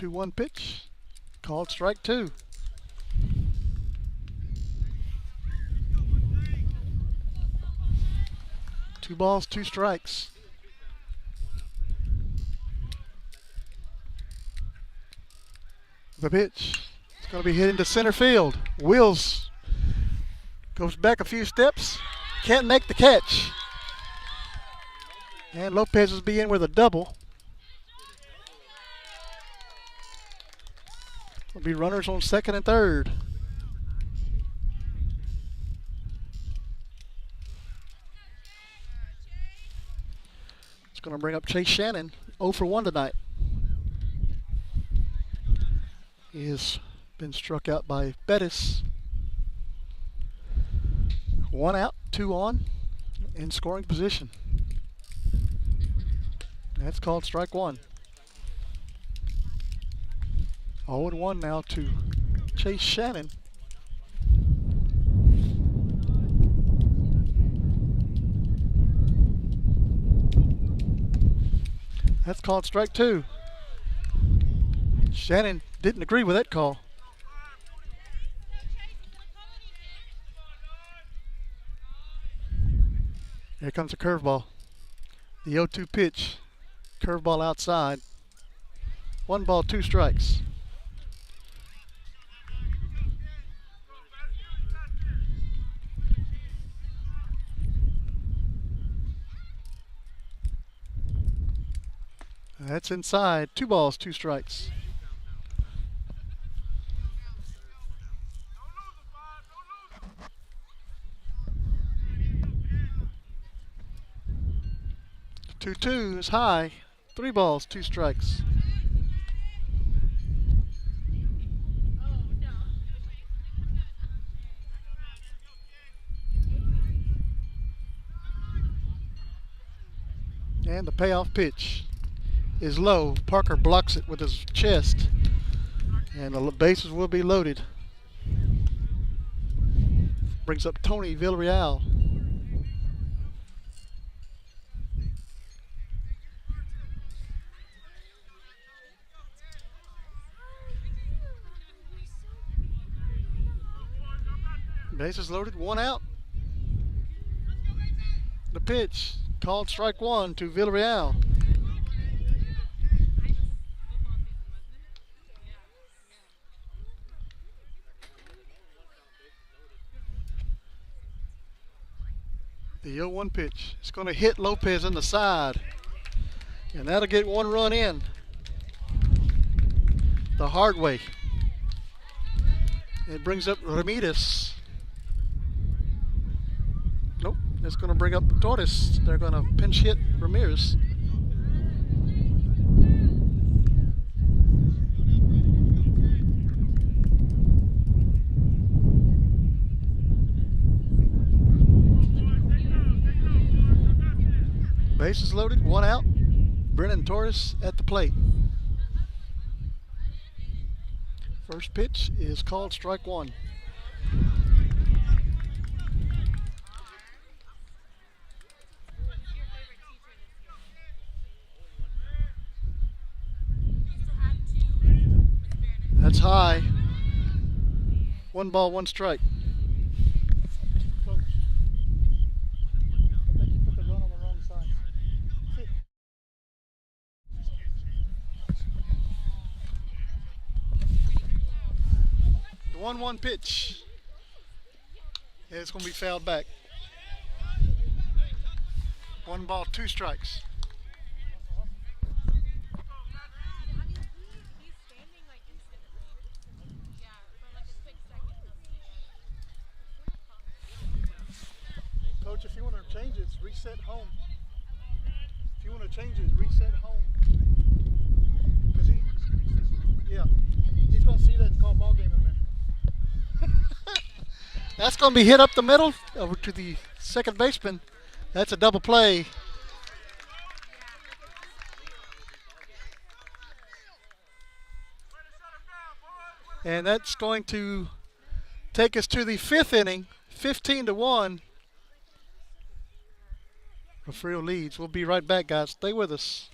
2-1 pitch. Called strike 2. Two balls, 2 strikes. The pitch. It's going to be hit into center field. Wills goes back a few steps. Can't make the catch. And Lopez will be in with a double. There'll be runners on second and third. It's going to bring up Chase Shannon, 0 for 1 tonight. He has been struck out by Bettis. 1 out, 2 on, in scoring position. That's called strike 1. 0-1 now to Chase Shannon. That's called strike 2. Shannon didn't agree with that call. Here comes a curveball. The 0-2 pitch. Curveball outside. 1 ball, 2 strikes. That's inside. 2 balls, 2 strikes. The 2-2 is high. 3 balls, 2 strikes. And the payoff pitch is low. Parker blocks it with his chest. And the bases will be loaded. Brings up Tony Villarreal. Bases loaded, 1 out. The pitch, called strike 1 to Villarreal. The 0-1 pitch. It's going to hit Lopez in the side. And that'll get 1 run in. The hard way. It brings up Ramirez. Nope, it's going to bring up Torres. They're going to pinch hit Ramirez. Bases loaded, 1 out. Brennan Torres at the plate. First pitch is called strike 1. That's high. 1 ball, 1 strike. Coach, I think you put the run on the wrong side. The 1-1 pitch. Yeah, it's going to be fouled back. 1 ball, 2 strikes. Coach, if you want to change it, it's reset home. If you want to change it, it's reset home. Because he's going to see that and call ball game in there. That's going to be hit up the middle over to the second baseman. That's a double play. And that's going to take us to the 5th inning, 15-1. Refugio leads. We'll be right back, guys. Stay with us.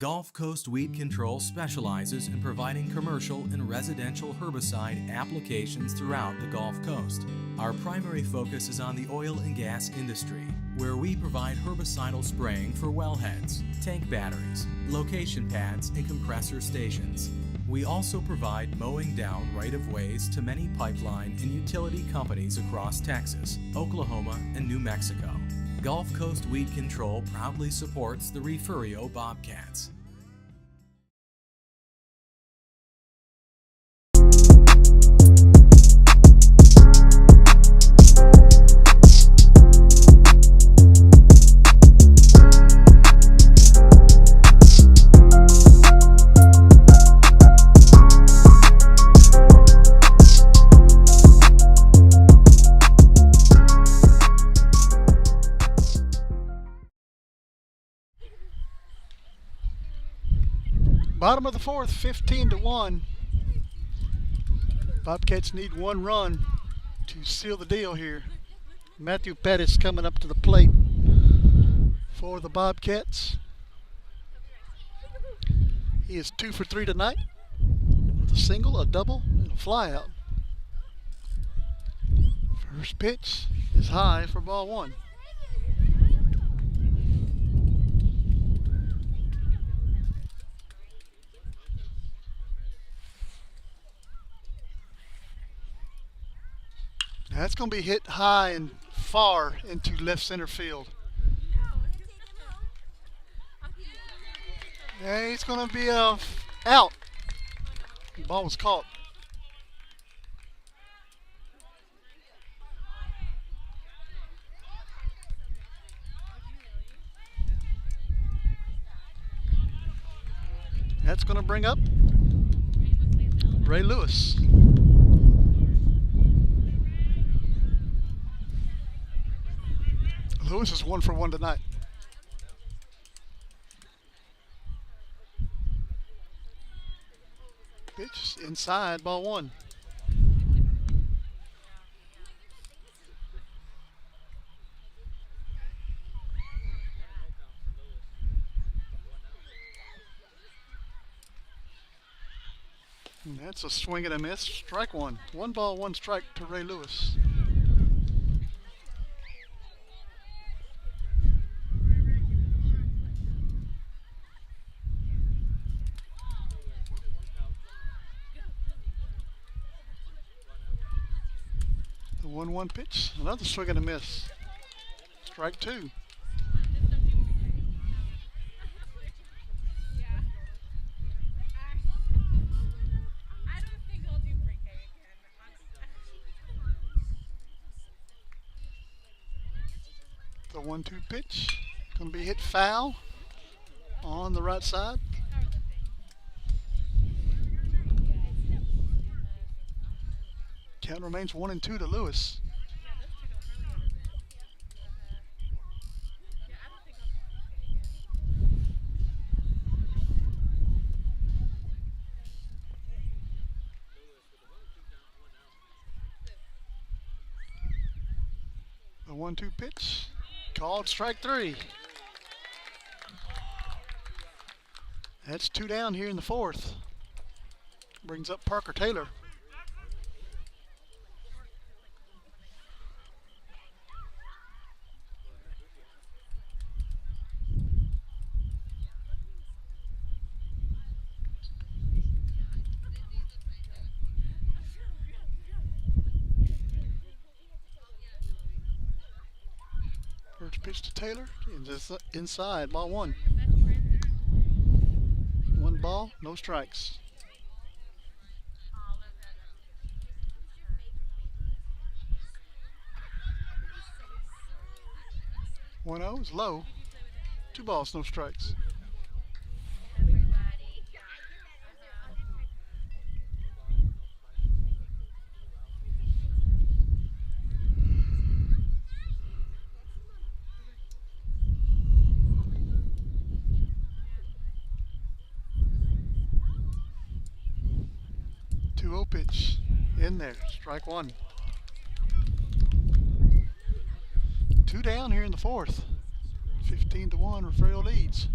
Gulf Coast Weed Control specializes in providing commercial and residential herbicide applications throughout the Gulf Coast. Our primary focus is on the oil and gas industry, where we provide herbicidal spraying for wellheads, tank batteries, location pads, and compressor stations. We also provide mowing down right-of-ways to many pipeline and utility companies across Texas, Oklahoma, and New Mexico. Gulf Coast Weed Control proudly supports the Refugio Bobcats. Bottom of the fourth, 15-1. Bobcats need one run to seal the deal here. Matthew Pettis coming up to the plate for the Bobcats. He is 2 for 3 tonight with a single, a double, and a flyout. First pitch is high for ball one. That's going to be hit high and far into left center field. Yeah, it's going to be out. The ball was caught. That's going to bring up Ray Lewis. Lewis is 1 for 1 tonight. Pitch inside, ball one. And that's a swing and a miss. Strike one. 1 ball, 1 strike to Ray Lewis. The 1-1 pitch. Another swing and a miss. Strike 2. The 1-2 pitch. Going to be hit foul on the right side. Count remains 1-2 to Lewis. The 1-2 pitch. Called strike 3. That's 2 down here in the fourth. Brings up Parker Taylor. First pitch to Taylor, inside, ball one. 1 ball, no strikes. One 0 is low. 2 balls, no strikes. Pitch in there, strike 1. 2 down here in the fourth. 15-1, Refugio leads.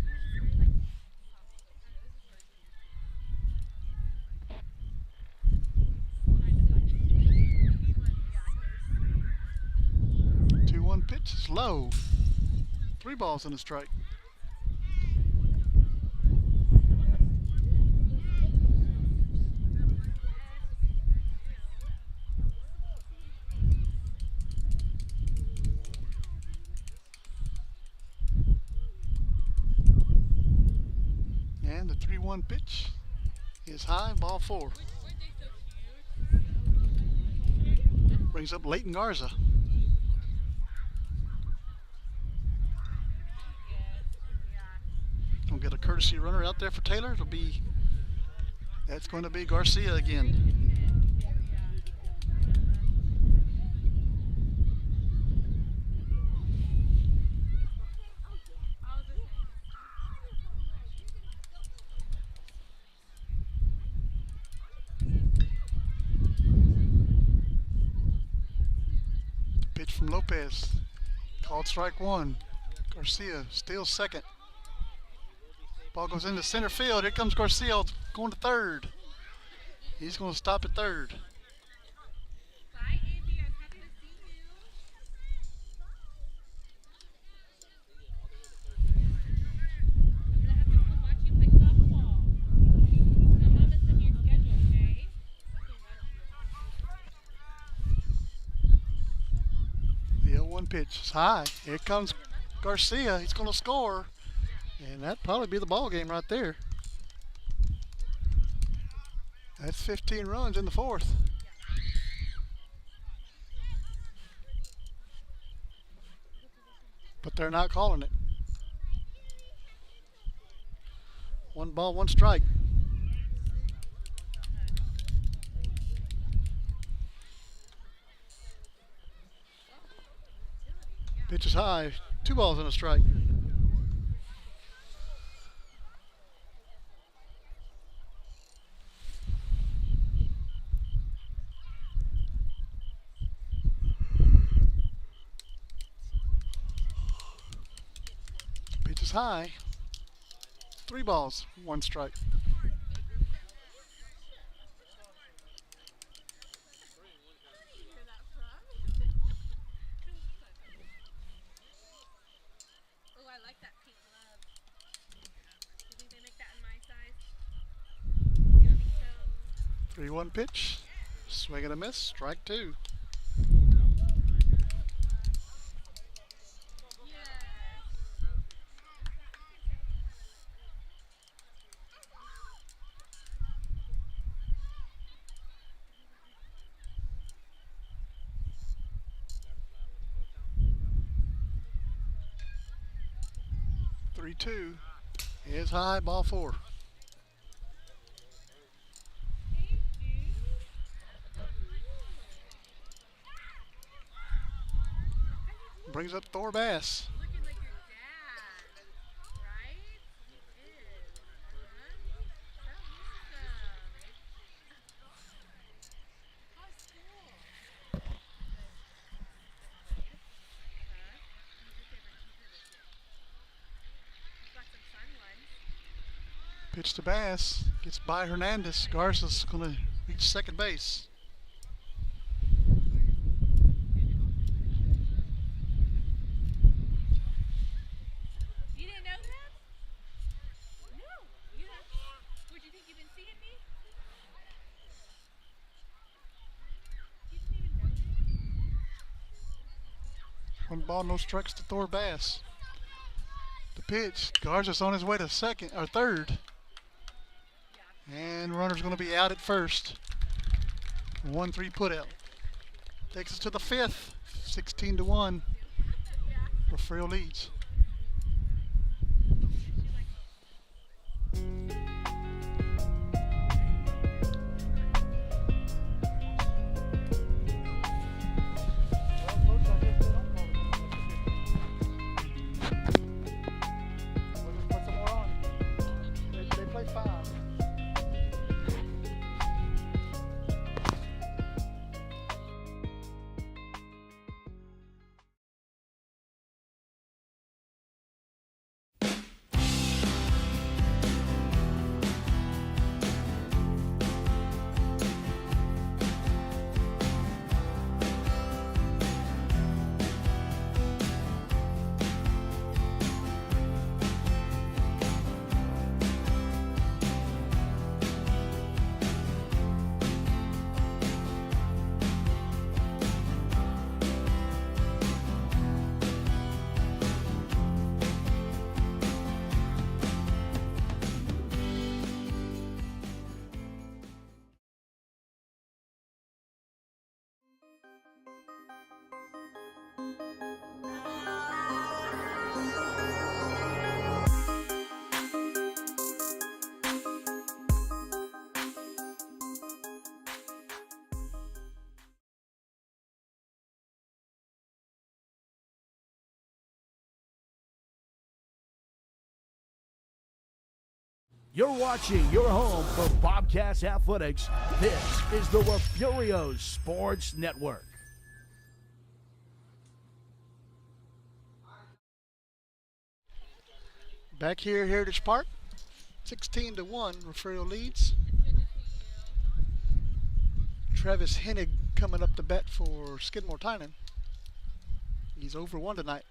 3-1 pitch is low. 3 balls and a strike. And the 3-1 pitch is high, ball 4. Brings up Leighton Garza. Gonna get a courtesy runner out there for Taylor. That's going to be Garcia again. Pitch from Lopez. Called strike 1. Garcia steals second. Ball goes into center field. Here comes Garcia going to third. He's going to stop at third. The 0-1 pitch is high. Here comes Garcia. He's going to score. And that'd probably be the ball game right there. That's 15 runs in the 4th. But they're not calling it. 1 ball, 1 strike. Pitch is high. 2 balls and a strike. Pitch is high. 3 balls, 1 strike. Oh, I like that pink glove. Do you think they make that in my size? You don't think so? 3-1 pitch. Swing and a miss. Strike 2. Yes. 3-2 is high, ball 4. Brings up Thor Bass. Looking like your dad, right? He is. So handsome. Got some fun ones. Pitch to Bass. Gets by Hernandez. Garza's going to reach second base. You didn't know that? No. You have. Would you think you've been seeing me? You didn't even know that? 1 ball, no strikes to Thor Bass. The pitch. Garza's on his way to second or third. And runner's going to be out at first. 1-3 put out. Takes us to the 5th. 16-1. Refugio leads. You're watching your home for Bobcats Athletics. This is the Refugio Sports Network. Back here, Heritage Park, 16-1, Refugio leads. Travis Hennig coming up to bat for Skidmore-Tynan. He's over 1 tonight.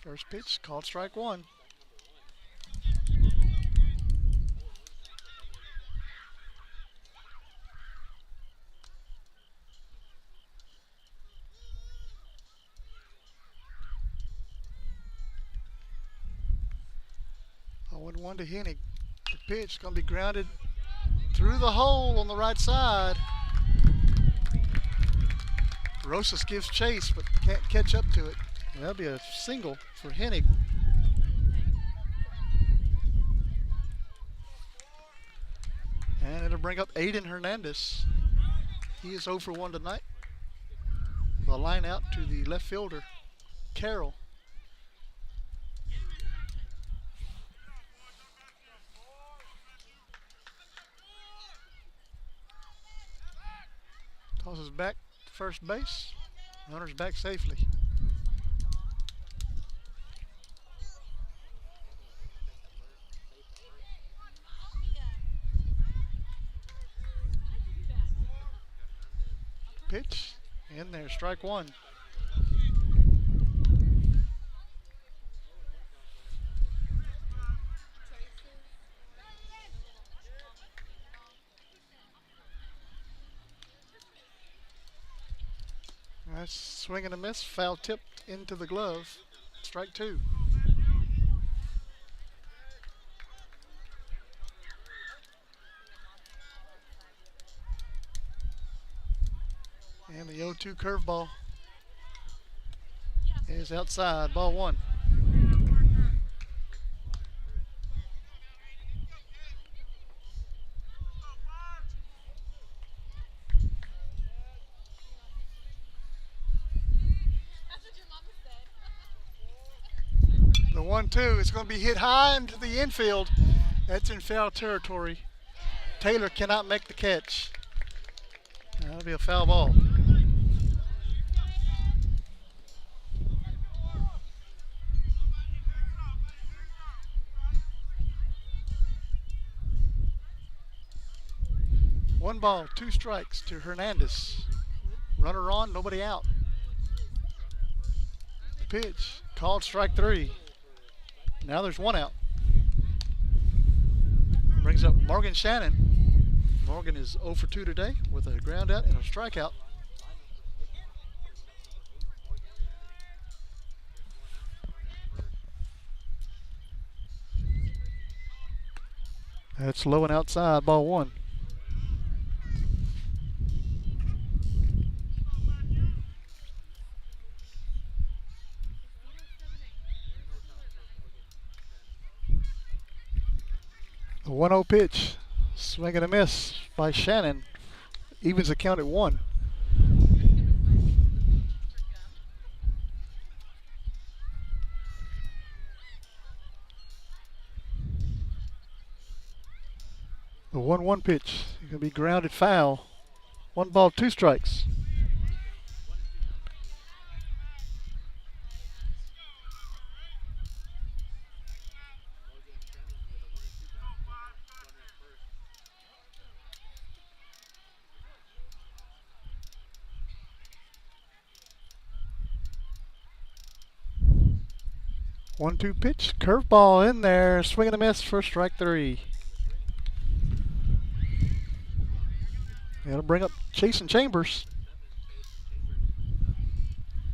First pitch, called strike 1. Oh, 1-1 to Hennig. The pitch is going to be grounded through the hole on the right side. Rosas gives chase, but can't catch up to it. That'll be a single for Hennig. And it'll bring up Aiden Hernandez. He is 0 for 1 tonight. The line out to the left fielder, Carroll. Tosses back to first base. Runner's back safely. Pitch in there, strike 1. Nice swing and a miss, foul tipped into the glove. Strike 2. And the 0-2 curveball is outside, ball 1. The 1-2 is going to be hit high into the infield. That's in foul territory. Taylor cannot make the catch. That'll be a foul ball. One ball, 2 strikes to Hernandez. Runner on, nobody out. The pitch, called strike 3. Now there's 1 out. Brings up Morgan Shannon. Morgan is 0 for 2 today with a ground out and a strikeout. That's low and outside, ball 1. The 1-0 pitch, swing and a miss by Shannon. Evens the count at 1. The 1-1 pitch, going to be grounded foul. 1 ball, 2 strikes. One-two pitch, curveball in there, swing and a miss for strike 3. That'll bring up Chasen Chambers.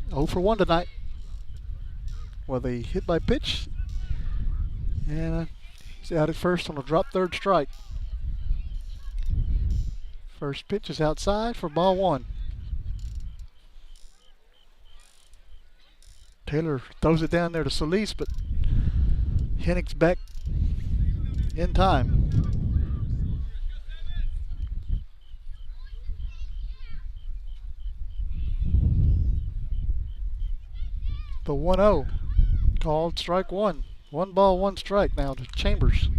0 for 1 tonight. with a hit by pitch. And he's out at first on a drop third strike. First pitch is outside for ball one. Taylor throws it down there to Solis, but Hennig's back in time. The 1-0 called strike one. 1 ball, 1 strike now to Chambers.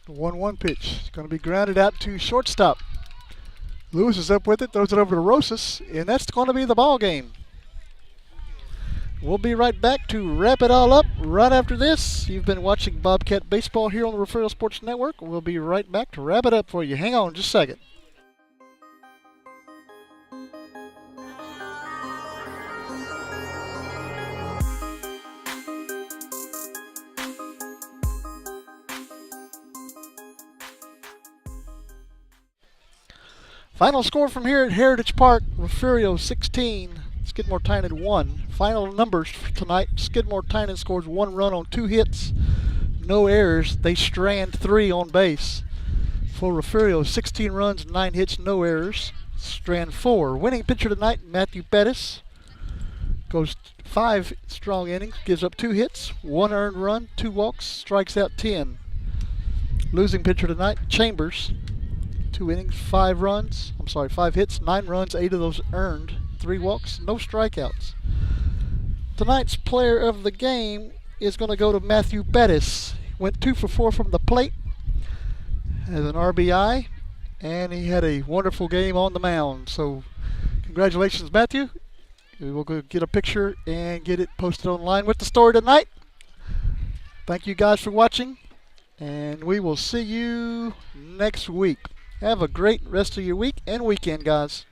The 1-1 pitch. It's going to be grounded out to shortstop. Lewis is up with it, throws it over to Rosas, and that's going to be the ball game. We'll be right back to wrap it all up right after this. You've been watching Bobcat Baseball here on the Refugio Sports Network. We'll be right back to wrap it up for you. Hang on just a second. Final score from here at Heritage Park, Refugio 16, Skidmore-Tynan 1. Final numbers for tonight, Skidmore-Tynan scores 1 run on 2 hits, no errors. They strand 3 on base. For Refugio, 16 runs, 9 hits, no errors, strand 4. Winning pitcher tonight, Matthew Pettis, goes 5 strong innings, gives up 2 hits, 1 earned run, 2 walks, strikes out 10. Losing pitcher tonight, Chambers, 2 innings, 5 hits, 9 runs, 8 of those earned, 3 walks, no strikeouts. Tonight's player of the game is going to go to Matthew Pettis. Went 2 for 4 from the plate as an RBI, and he had a wonderful game on the mound. So congratulations, Matthew. We will go get a picture and get it posted online with the story tonight. Thank you guys for watching, and we will see you next week. Have a great rest of your week and weekend, guys.